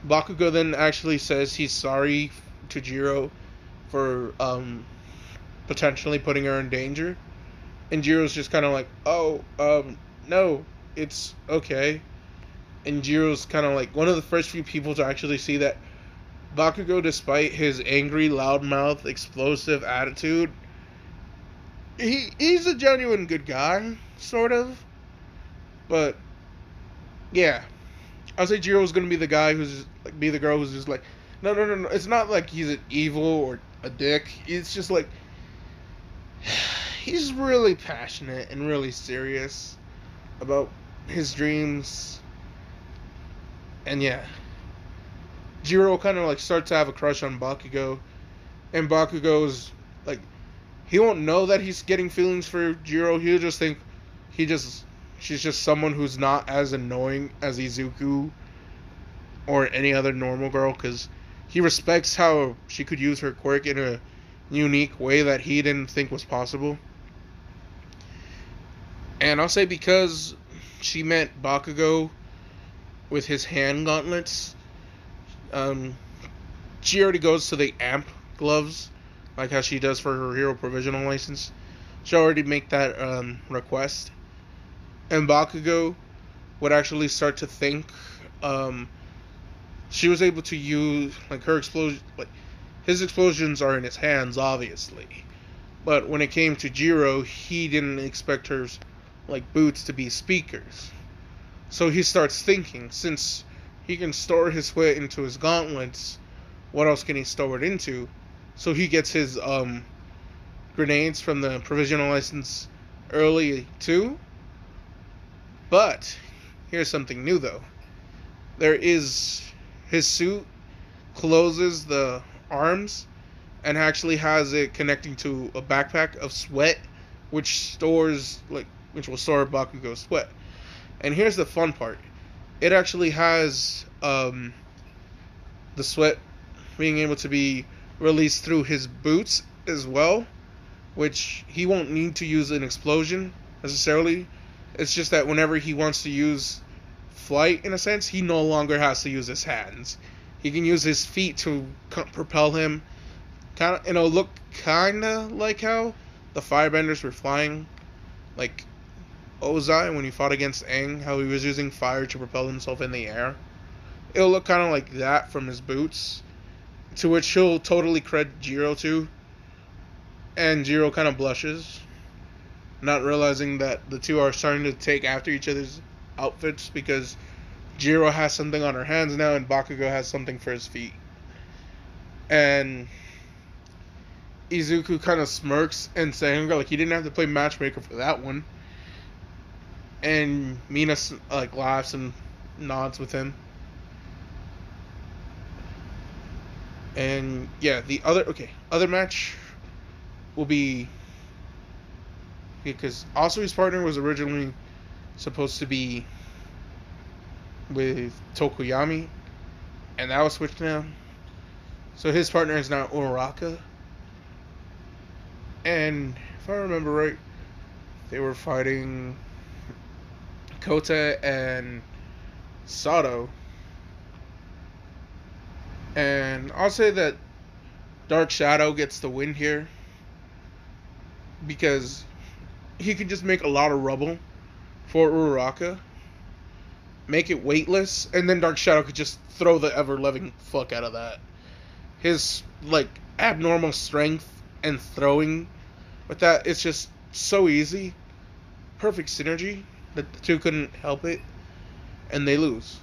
Bakugo then actually says he's sorry to Jiro for potentially putting her in danger. And Jiro's just kind of like, oh, no, it's okay. And Jiro's kind of like one of the first few people to actually see that Bakugo, despite his angry, loudmouth, explosive attitude, he's a genuine good guy, sort of. But yeah, I'll say Jiro's gonna be the guy who's like be the girl who's just like, no. It's not like he's an evil or a dick. It's just like he's really passionate and really serious about his dreams. And yeah, Jiro kind of like starts to have a crush on Bakugo, and Bakugo's like, he won't know that he's getting feelings for Jiro. He'll just think she's just someone who's not as annoying as Izuku or any other normal girl, because he respects how she could use her quirk in a unique way that he didn't think was possible. And I'll say because she met Bakugo with his hand gauntlets, she already goes to the amp gloves, like how she does for her hero provisional license. She'll already make that request. And Bakugo would actually start to think she was able to use like her explosion, like his explosions are in his hands, obviously. But when it came to Jiro, he didn't expect her like boots to be speakers. So he starts thinking, since he can store his sweat into his gauntlets. What else can he store it into? So he gets his grenades from the provisional license early too. But here's something new though. There is his suit closes the arms and actually has it connecting to a backpack of sweat, which will store Bakugo's sweat. And here's the fun part: it actually has the sweat being able to be released through his boots as well, which he won't need to use an explosion necessarily. It's just that whenever he wants to use flight, in a sense, he no longer has to use his hands. He can use his feet to propel him. It'll look kind of like how the firebenders were flying, like Ozai when he fought against Aang, how he was using fire to propel himself in the air. It'll look kind of like that from his boots, to which he'll totally credit Jiro to, and Jiro kind of blushes, not realizing that the two are starting to take after each other's outfits, because Jiro has something on her hands now and Bakugo has something for his feet. And Izuku kind of smirks and saying like he didn't have to play matchmaker for that one. And Mina like laughs and nods with him. And yeah, the other match will be, because Asui's partner was originally supposed to be with Tokoyami, and that was switched now. So his partner is now Uraraka. And if I remember right, they were fighting Kota and Sato. And I'll say that Dark Shadow gets the win here, because he could just make a lot of rubble for Uraraka, make it weightless, and then Dark Shadow could just throw the ever-loving fuck out of that. His, like, abnormal strength and throwing with that, it's just so easy. Perfect synergy that the two couldn't help it, and they lose.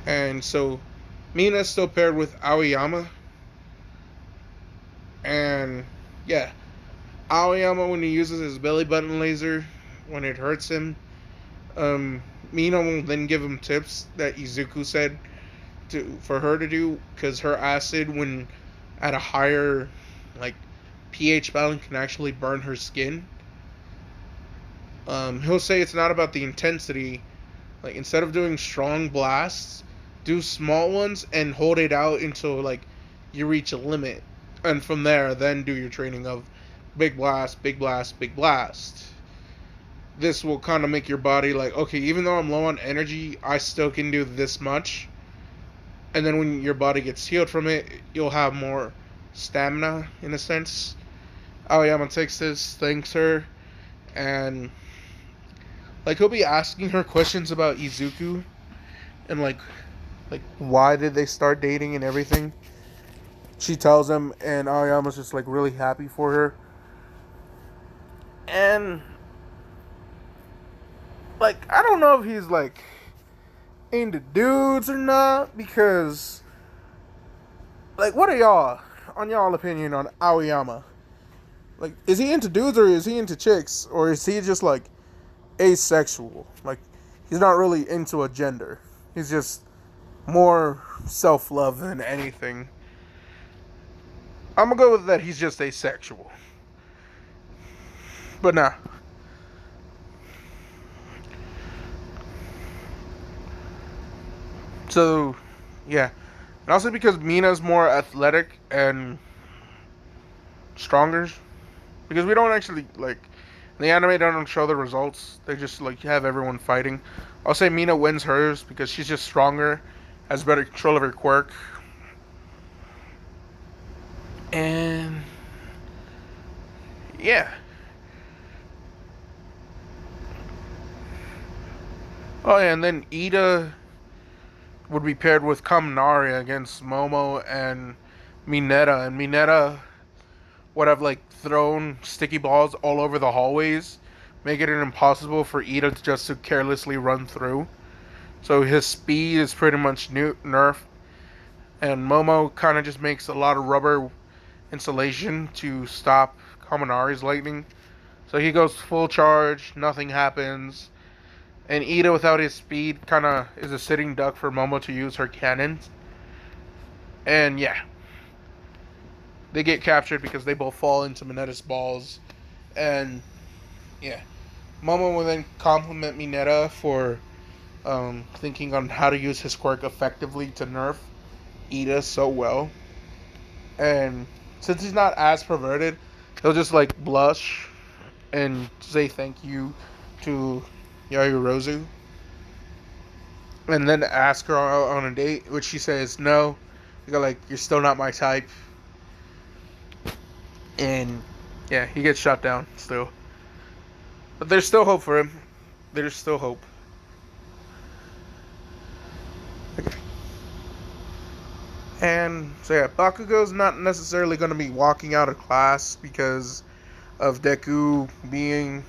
And so Mina's still paired with Aoyama. And yeah, Aoyama, when he uses his belly button laser, when it hurts him, Mina will then give him tips that Izuku said for her to do, because her acid, when at a higher like pH balance, can actually burn her skin. He'll say it's not about the intensity. Like, instead of doing strong blasts, do small ones and hold it out until like you reach a limit, and from there then do your training of big blast, big blast, big blast. This will kind of make your body like, okay, even though I'm low on energy, I still can do this much. And then when your body gets healed from it, you'll have more stamina, in a sense. Aoyama takes this, thanks her, and like he'll be asking her questions about Izuku and like why did they start dating and everything. She tells him, and Aoyama's just like really happy for her. And like, I don't know if he's like into dudes or not, because like, what are y'all on y'all opinion on Aoyama? Like, is he into dudes or is he into chicks, or is he just like asexual? Like, he's not really into a gender. He's just more self-love than anything. I'm gonna go with that. He's just asexual. But nah. So, yeah. And also because Mina's more athletic and stronger. Because we don't actually, like, the anime don't show the results. They just, like, have everyone fighting. I'll say Mina wins hers because she's just stronger, has better control of her quirk. And yeah. Oh yeah, and then Ida would be paired with Kaminari against Momo and Mineta. And Mineta would have like thrown sticky balls all over the hallways, making it impossible for Ida just to carelessly run through. So his speed is pretty much nerfed, and Momo kind of just makes a lot of rubber insulation to stop Kaminari's lightning. So he goes full charge, nothing happens, and Ida without his speed kind of is a sitting duck for Momo to use her cannons. And yeah, they get captured because they both fall into Mineta's balls. And yeah, Momo will then compliment Mineta for thinking on how to use his quirk effectively to nerf Ida so well. And since he's not as perverted, he'll just like blush and say thank you to Yaoyorozu. And then ask her out on a date, which she says no. You're still not my type. And yeah, he gets shot down still. But there's still hope for him. There's still hope. Okay. And so yeah, Bakugo's not necessarily going to be walking out of class because of Deku being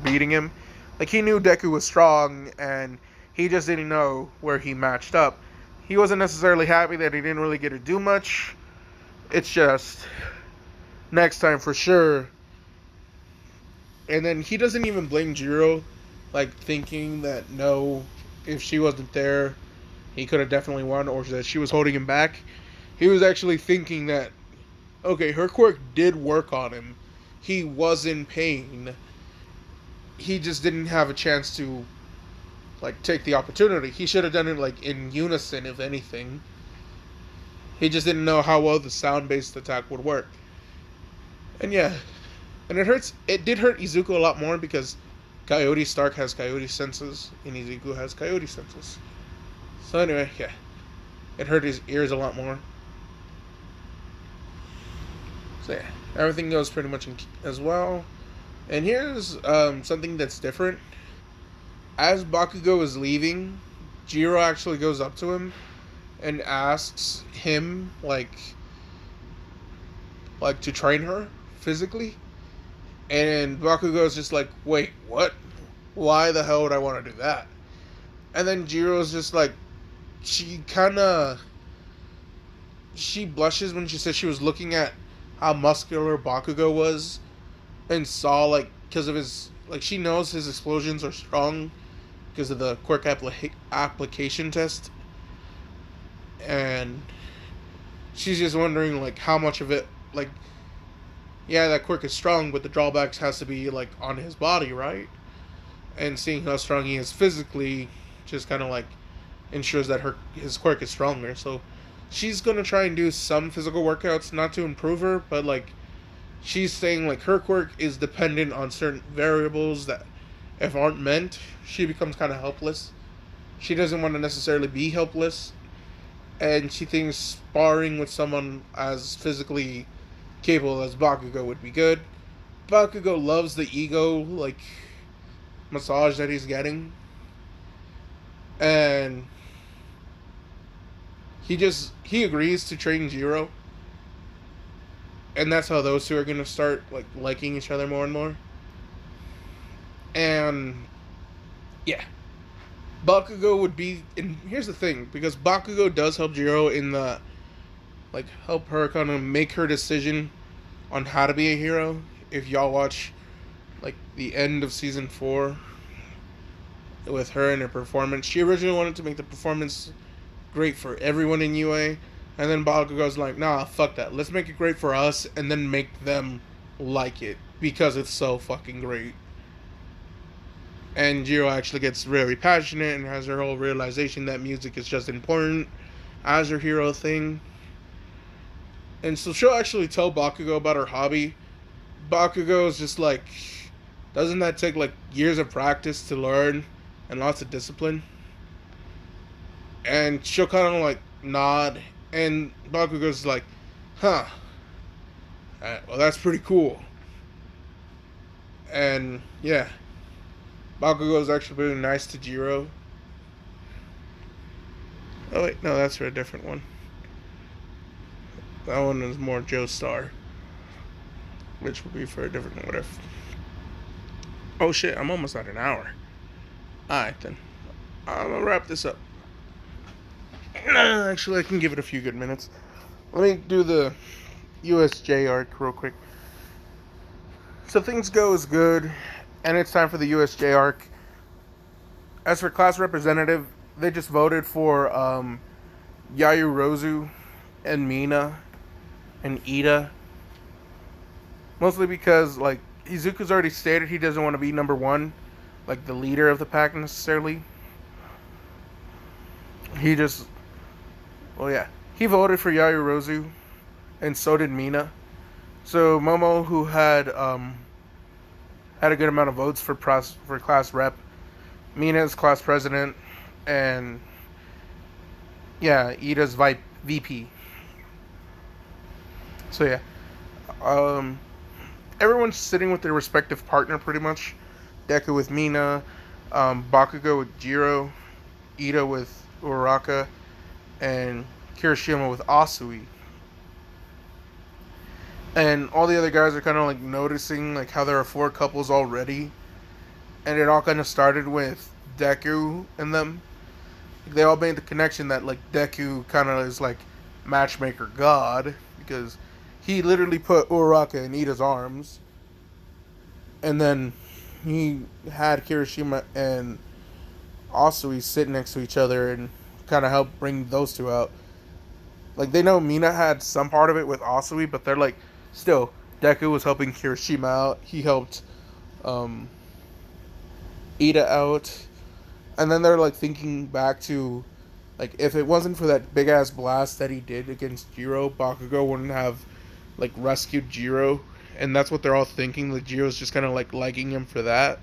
beating him. Like, he knew Deku was strong and he just didn't know where he matched up. He wasn't necessarily happy that he didn't really get to do much. It's just next time for sure. And then he doesn't even blame Jiro, thinking that no, if she wasn't there, he could have definitely won, or that she was holding him back. He was actually thinking that, okay, her quirk did work on him. He was in pain. He just didn't have a chance to, take the opportunity. He should have done it, in unison, if anything. He just didn't know how well the sound-based attack would work. And yeah. And it did hurt Izuku a lot more because Starkk has coyote senses, and Izuku has coyote senses. So anyway, yeah. It hurt his ears a lot more. So yeah, everything goes pretty much as well. And here's something that's different. As Bakugo is leaving, Jiro actually goes up to him and asks him, to train her physically. And Bakugo's just like, wait, what? Why the hell would I want to do that? And then Jiro's just like, she blushes when she says she was looking at how muscular Bakugo was and saw, because of his, she knows his explosions are strong because of the quirk application test. And she's just wondering, how much of it, yeah, that quirk is strong, but the drawbacks has to be, on his body, right? And seeing how strong he is physically just kind of, ensures that his quirk is stronger. So she's going to try and do some physical workouts, not to improve her, but, she's saying, her quirk is dependent on certain variables that, if aren't meant, she becomes kind of helpless. She doesn't want to necessarily be helpless. And she thinks sparring with someone as physically capable as Bakugo would be good. Bakugo loves the ego, massage that he's getting. And he agrees to train Jiro. And that's how those two are going to start, liking each other more and more. And, yeah. Bakugo would be, and here's the thing, because Bakugo does help Jiro in the, help her kind of make her decision on how to be a hero. If y'all watch, the end of season 4 with her and her performance, she originally wanted to make the performance great for everyone in UA, and then Bakugo's like, nah, fuck that. Let's make it great for us, and then make them like it, because it's so fucking great. And Jiro actually gets very passionate and has her whole realization that music is just important as her hero thing. And so she'll actually tell Bakugo about her hobby. Bakugo is just doesn't that take years of practice to learn and lots of discipline? And she'll kind of nod, and Bakugo's like, huh, well, that's pretty cool. And yeah, Bakugo's actually being nice to Jiro. Oh wait, no, that's for a different one. That one is more Joestar, which will be for a different what if. Oh shit, I'm almost at an hour. Alright then. I'm gonna wrap this up. Actually, I can give it a few good minutes. Let me do the USJ arc real quick. So things go as good, and it's time for the USJ arc. As for class representative, they just voted for Yayurozu and Mina and Ida. Mostly because, like, Izuku's already stated he doesn't want to be number one, like the leader of the pack necessarily. He just, well, yeah. He voted for Yayurozu, and so did Mina. So Momo, who had a good amount of votes for class rep, Mina is class president, and yeah, Ida's VP. So yeah, everyone's sitting with their respective partner pretty much. Deku with Mina, Bakugo with Jiro, Ida with Uraraka, and Kirishima with Asui. And all the other guys are kind of like noticing like how there are 4 couples already, and it all kind of started with Deku and them. They all made the connection that like Deku kind of is like matchmaker god because he literally put Uraraka in Ida's arms, and then he had Kirishima and Asui sit next to each other and kind of help bring those two out. Like they know Mina had some part of it with Asui, but they're like, still, Deku was helping Kirishima out. He helped Ida out, and then they're like thinking back to, like, if it wasn't for that big ass blast that he did against Jiro, Bakugo wouldn't have like rescued Jiro, and that's what they're all thinking. That Jiro's just kind of like liking him for that,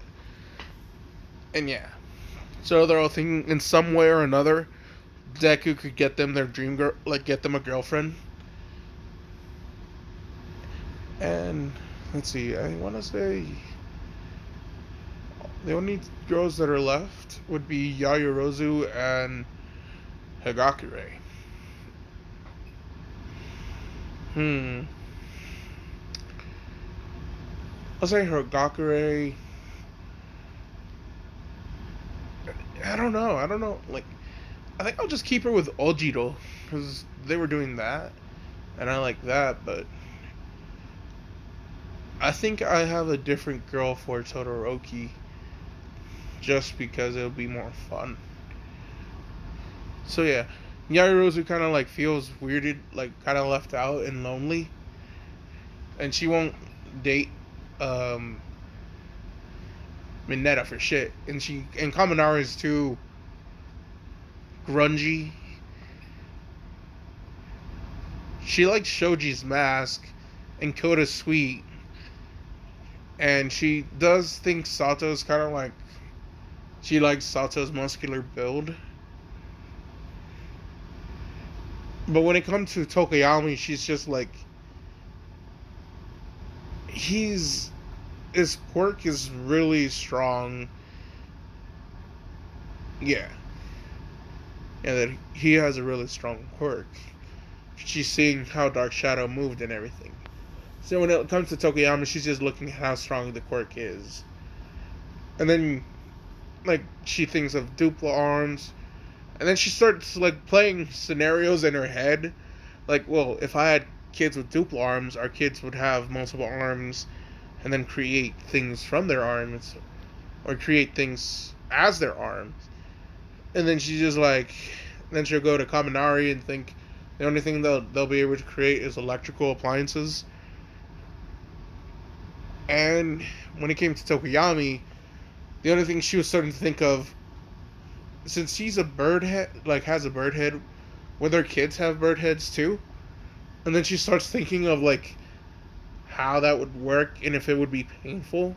and yeah, so they're all thinking in some way or another, Deku could get them their dream girl, like get them a girlfriend. And let's see, I want to say the only girls that are left would be Yayurozu and Hagakure. I'll say Hagakure. I don't know. Like, I think I'll just keep her with Ojiro because they were doing that, and I like that. But I think I have a different girl for Todoroki, just because it'll be more fun. So yeah, Yayurozu kind of like feels weirded, like kind of left out and lonely, and she won't date Mineta for shit. And Kaminari is too grungy. She likes Shoji's mask, and Koda's sweet, and she does think Sato's kind of like, she likes Sato's muscular build. But when it comes to Tokoyami, she's just like, his quirk is really strong. Yeah, that he has a really strong quirk. She's seeing how Dark Shadow moved and everything. So when it comes to Tokoyami, she's just looking at how strong the quirk is. And then, like, she thinks of dupla arms. And then she starts, like, playing scenarios in her head. Like, well, if I had kids with dupla arms, our kids would have multiple arms and then create things from their arms. Or create things as their arms. And then she's just like, then she'll go to Kaminari and think the only thing they'll be able to create is electrical appliances. And when it came to Tokoyami, the only thing she was starting to think of, since she's a bird head, like has a bird head, would their kids have bird heads too? And then she starts thinking of like how that would work and if it would be painful.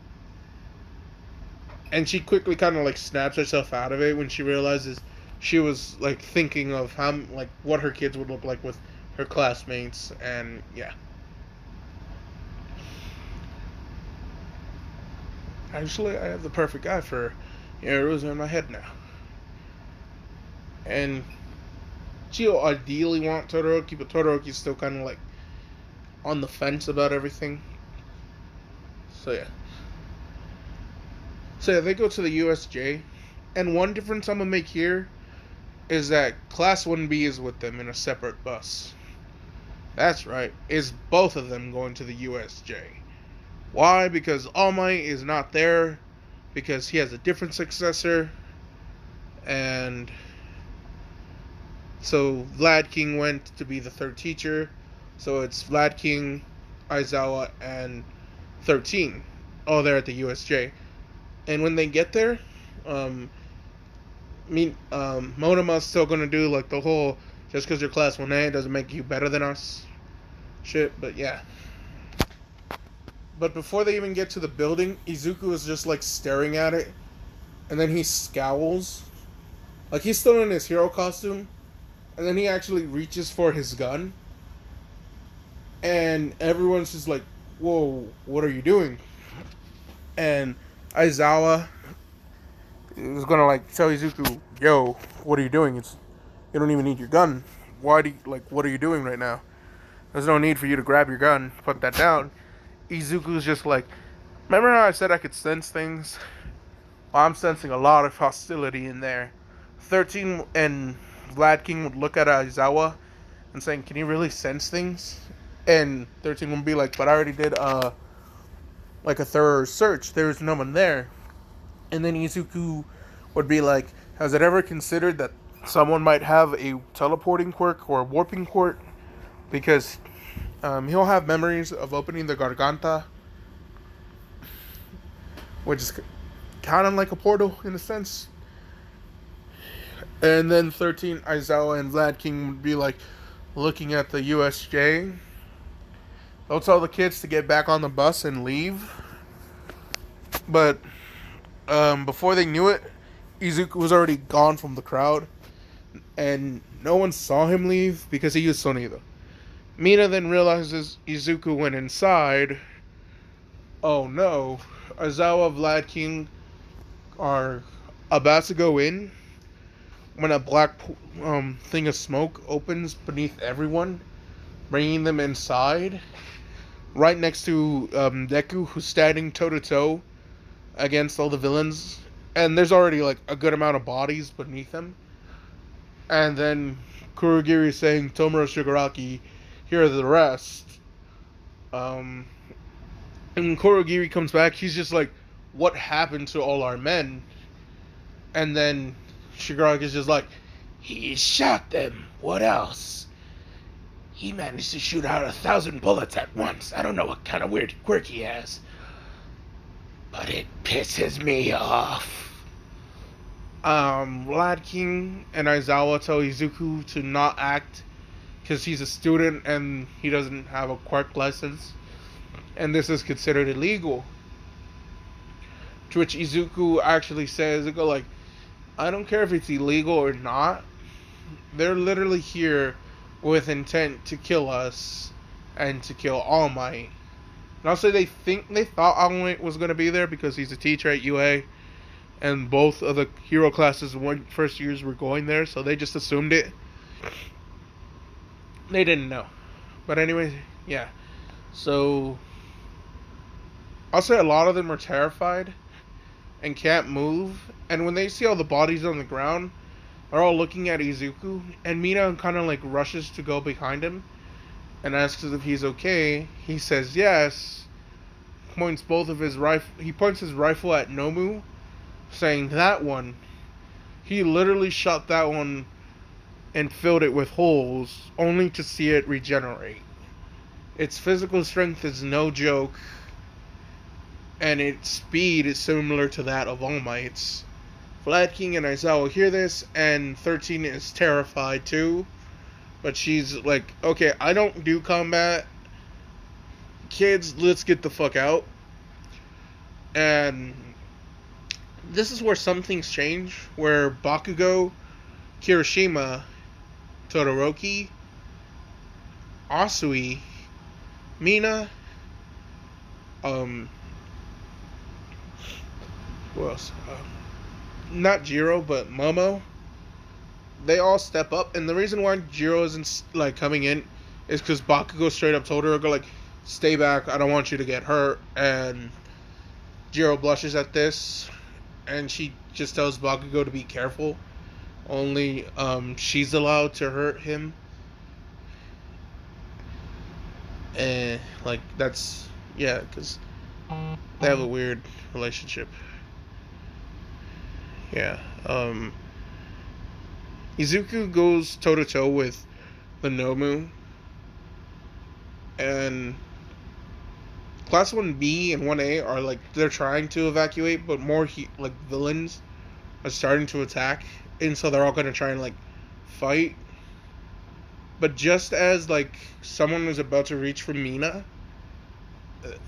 And she quickly kind of like snaps herself out of it when she realizes she was like thinking of how, like, what her kids would look like with her classmates. And yeah, actually I have the perfect guy for Yaruza in my head now. And she'll ideally want Todoroki, but Todoroki's still kind of like on the fence about everything. So yeah, So yeah, they go to the USJ, and one difference I'm gonna make here is that Class 1B is with them in a separate bus. That's right, it's both of them going to the USJ. Why? Because All Might is not there, because he has a different successor, and so Vlad King went to be the third teacher, so it's Vlad King, Aizawa, and 13. Oh, they're at the USJ. And when they get there, Monama's still gonna do like the whole just because you're class 1A doesn't make you better than us shit, but yeah. But before they even get to the building, Izuku is just like staring at it, and then he scowls. Like he's still in his hero costume, and then he actually reaches for his gun, and everyone's just like, whoa, what are you doing? And Aizawa is gonna like tell Izuku, yo, what are you doing? You don't even need your gun. What are you doing right now? There's no need for you to grab your gun, put that down. Izuku's just like, remember how I said I could sense things? Well, I'm sensing a lot of hostility in there. 13 and Vlad King would look at Aizawa and saying, can you really sense things? And 13 would be like, but I already did like a thorough search. There's no one there. And then Izuku would be like, has it ever considered that someone might have a teleporting quirk or a warping quirk? Because he'll have memories of opening the Garganta, which is kind of like a portal in a sense. And then 13, Aizawa and Vlad King would be like looking at the USJ. They'll tell the kids to get back on the bus and leave. But before they knew it, Izuku was already gone from the crowd. And no one saw him leave because he used Sonido. Mina then realizes Izuku went inside. Oh no. Aizawa, Vlad King are about to go in when a black thing of smoke opens beneath everyone, bringing them inside. Right next to Deku, who's standing toe-to-toe against all the villains. And there's already like a good amount of bodies beneath him. And then Kurogiri is saying, Tomura Shigaraki, here are the rest. And when Kurogiri comes back, he's just like, what happened to all our men? And then Shigaraki's just like, he shot them. What else? He managed to shoot out 1,000 bullets at once. I don't know what kind of weird quirk he has, but it pisses me off. Vlad King and Aizawa tell Izuku to not act because he's a student and he doesn't have a quirk license, and this is considered illegal. To which Izuku actually says, like, I don't care if it's illegal or not. They're literally here with intent to kill us and to kill All Might. And also they thought All Might was going to be there because he's a teacher at UA, and both of the hero classes first years were going there, so they just assumed it. They didn't know. But anyway, yeah. So I'll say a lot of them are terrified and can't move, and when they see all the bodies on the ground, they're all looking at Izuku, and Mina kind of like rushes to go behind him and asks if he's okay. He says yes, points his rifle at Nomu, saying that one. He literally shot that one and filled it with holes, only to see it regenerate. Its physical strength is no joke, and its speed is similar to that of All Might's. Vlad King and Aizawa hear this, and 13 is terrified too. But she's like, okay, I don't do combat. Kids, let's get the fuck out. And this is where some things change, where Bakugo, Kirishima, Todoroki, Asui, Mina, who else? Not Jiro, but Momo. They all step up, and the reason why Jiro isn't like coming in is because Bakugo straight up told her, "Go like, stay back. I don't want you to get hurt." And Jiro blushes at this, and she just tells Bakugo to be careful. Only she's allowed to hurt him. And like that's yeah, because they have a weird relationship. Yeah. Izuku goes toe to toe with the Nomu, and Class 1B and 1A are like they're trying to evacuate, but more like villains are starting to attack, and so they're all gonna try and like fight. But just as like someone was about to reach for Mina,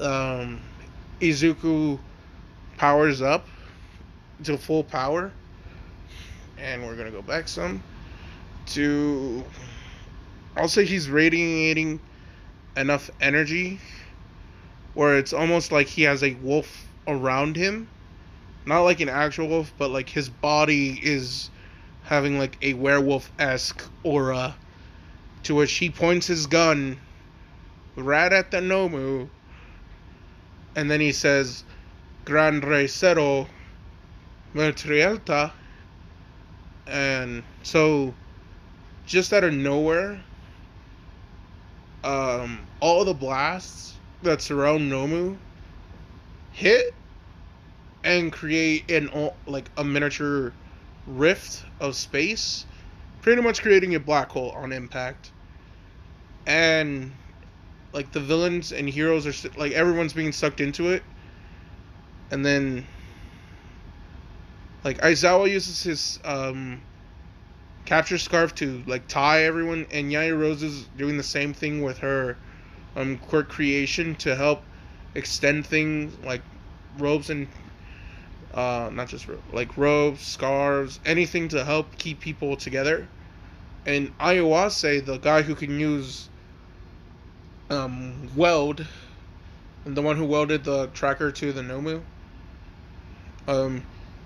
um, Izuku powers up to full power, and we're gonna go back some to. I'll say he's radiating enough energy where it's almost like he has a wolf around him. Not like an actual wolf, but like his body is having like a werewolf-esque aura, to which he points his gun right at the Nomu, and then he says, Gran Rey Zero Metrielta. And so, just out of nowhere, all the blasts that surround Nomu hit and create like a miniature rift of space, pretty much creating a black hole on impact. And like the villains and heroes are like everyone's being sucked into it, and then like Aizawa uses his capture scarf to like tie everyone, and Yaya Rose is doing the same thing with her quirk creation to help extend things like robes and not just like robes, scarves, anything to help keep people together. And Ayawase, the guy who can use weld, and the one who welded the tracker to the Nomu,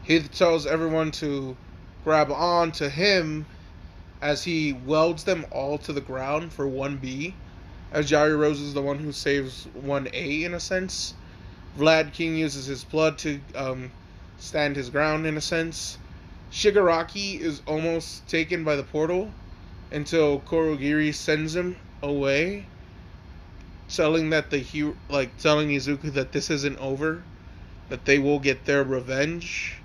he tells everyone to grab on to him as he welds them all to the ground for 1B, as Yaya Rose is the one who saves 1A in a sense. Vlad King uses his blood to stand his ground in a sense. Shigaraki is almost taken by the portal until Kurogiri sends him away, telling telling Izuku that this isn't over, that they will get their revenge.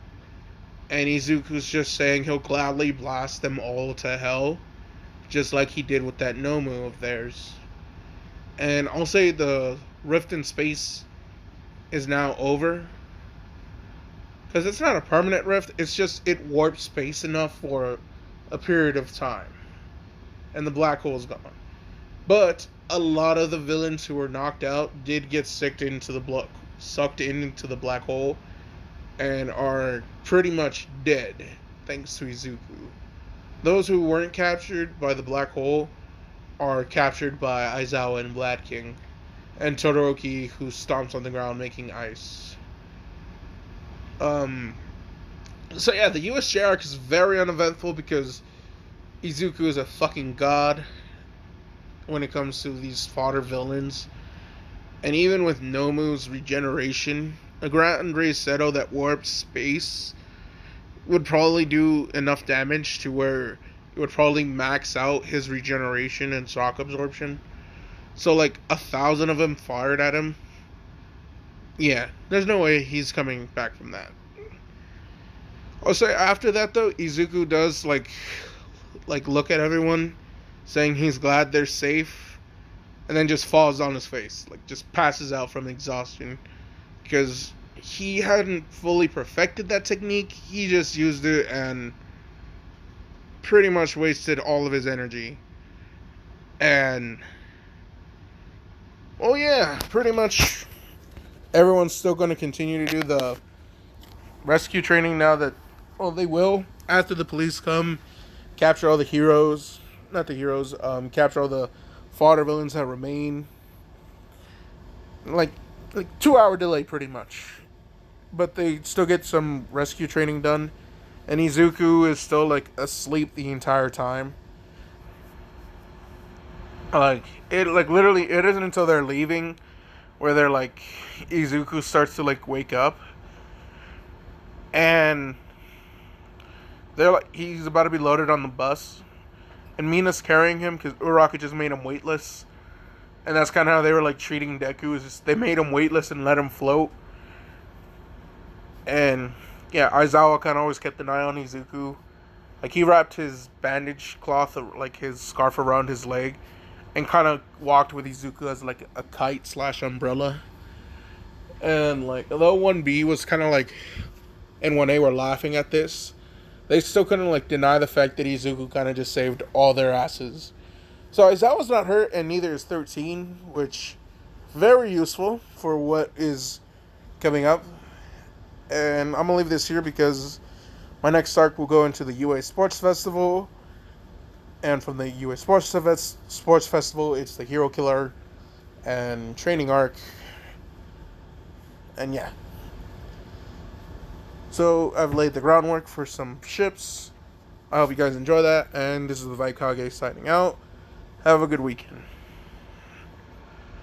And Izuku's just saying he'll gladly blast them all to hell, just like he did with that Nomu of theirs. And I'll say the rift in space is now over, because it's not a permanent rift, it's just it warps space enough for a period of time, and the black hole is gone. But a lot of the villains who were knocked out did get sucked into the black hole, and are pretty much dead thanks to Izuku. Those who weren't captured by the black hole are captured by Aizawa and Vlad King, and Todoroki, who stomps on the ground making ice. So yeah, the USJ arc is very uneventful because Izuku is a fucking god when it comes to these fodder villains. And even with Nomu's regeneration, a Grand Rey Zero that warps space would probably do enough damage to where it would probably max out his regeneration and shock absorption. So like 1,000 of them fired at him. Yeah, there's no way he's coming back from that. I'll say after that though, Izuku does like look at everyone, saying he's glad they're safe, and then just falls on his face, like just passes out from exhaustion, because he hadn't fully perfected that technique. He just used it and pretty much wasted all of his energy. And well, yeah, pretty much everyone's still going to continue to do the rescue training now that, well, they will after the police come, capture all the heroes, not the heroes, capture all the fodder villains that remain. Like 2 hour delay pretty much, but they still get some rescue training done, and Izuku is still like asleep the entire time. Literally, it isn't until they're leaving where they're like, Izuku starts to like wake up, and they're like, he's about to be loaded on the bus, and Mina's carrying him because Uraraka just made him weightless, and that's kind of how they were like treating Deku. Is just they made him weightless and let him float, and yeah, Aizawa kind of always kept an eye on Izuku. Like he wrapped his bandage cloth, like his scarf around his leg, and kind of walked with Izuku as like a kite slash umbrella. And like although 1B was kind of like and 1A were laughing at this, they still couldn't like deny the fact that Izuku kind of just saved all their asses. So Aizawa's not hurt, and neither is 13, which very useful for what is coming up. And I'm gonna leave this here because my next Starkk will go into the UA Sports Festival, and from the UA Sports Festival, it's the Hero Killer and Training Arc, and yeah. So I've laid the groundwork for some ships. I hope you guys enjoy that, and this is the Vaikage signing out. Have a good weekend.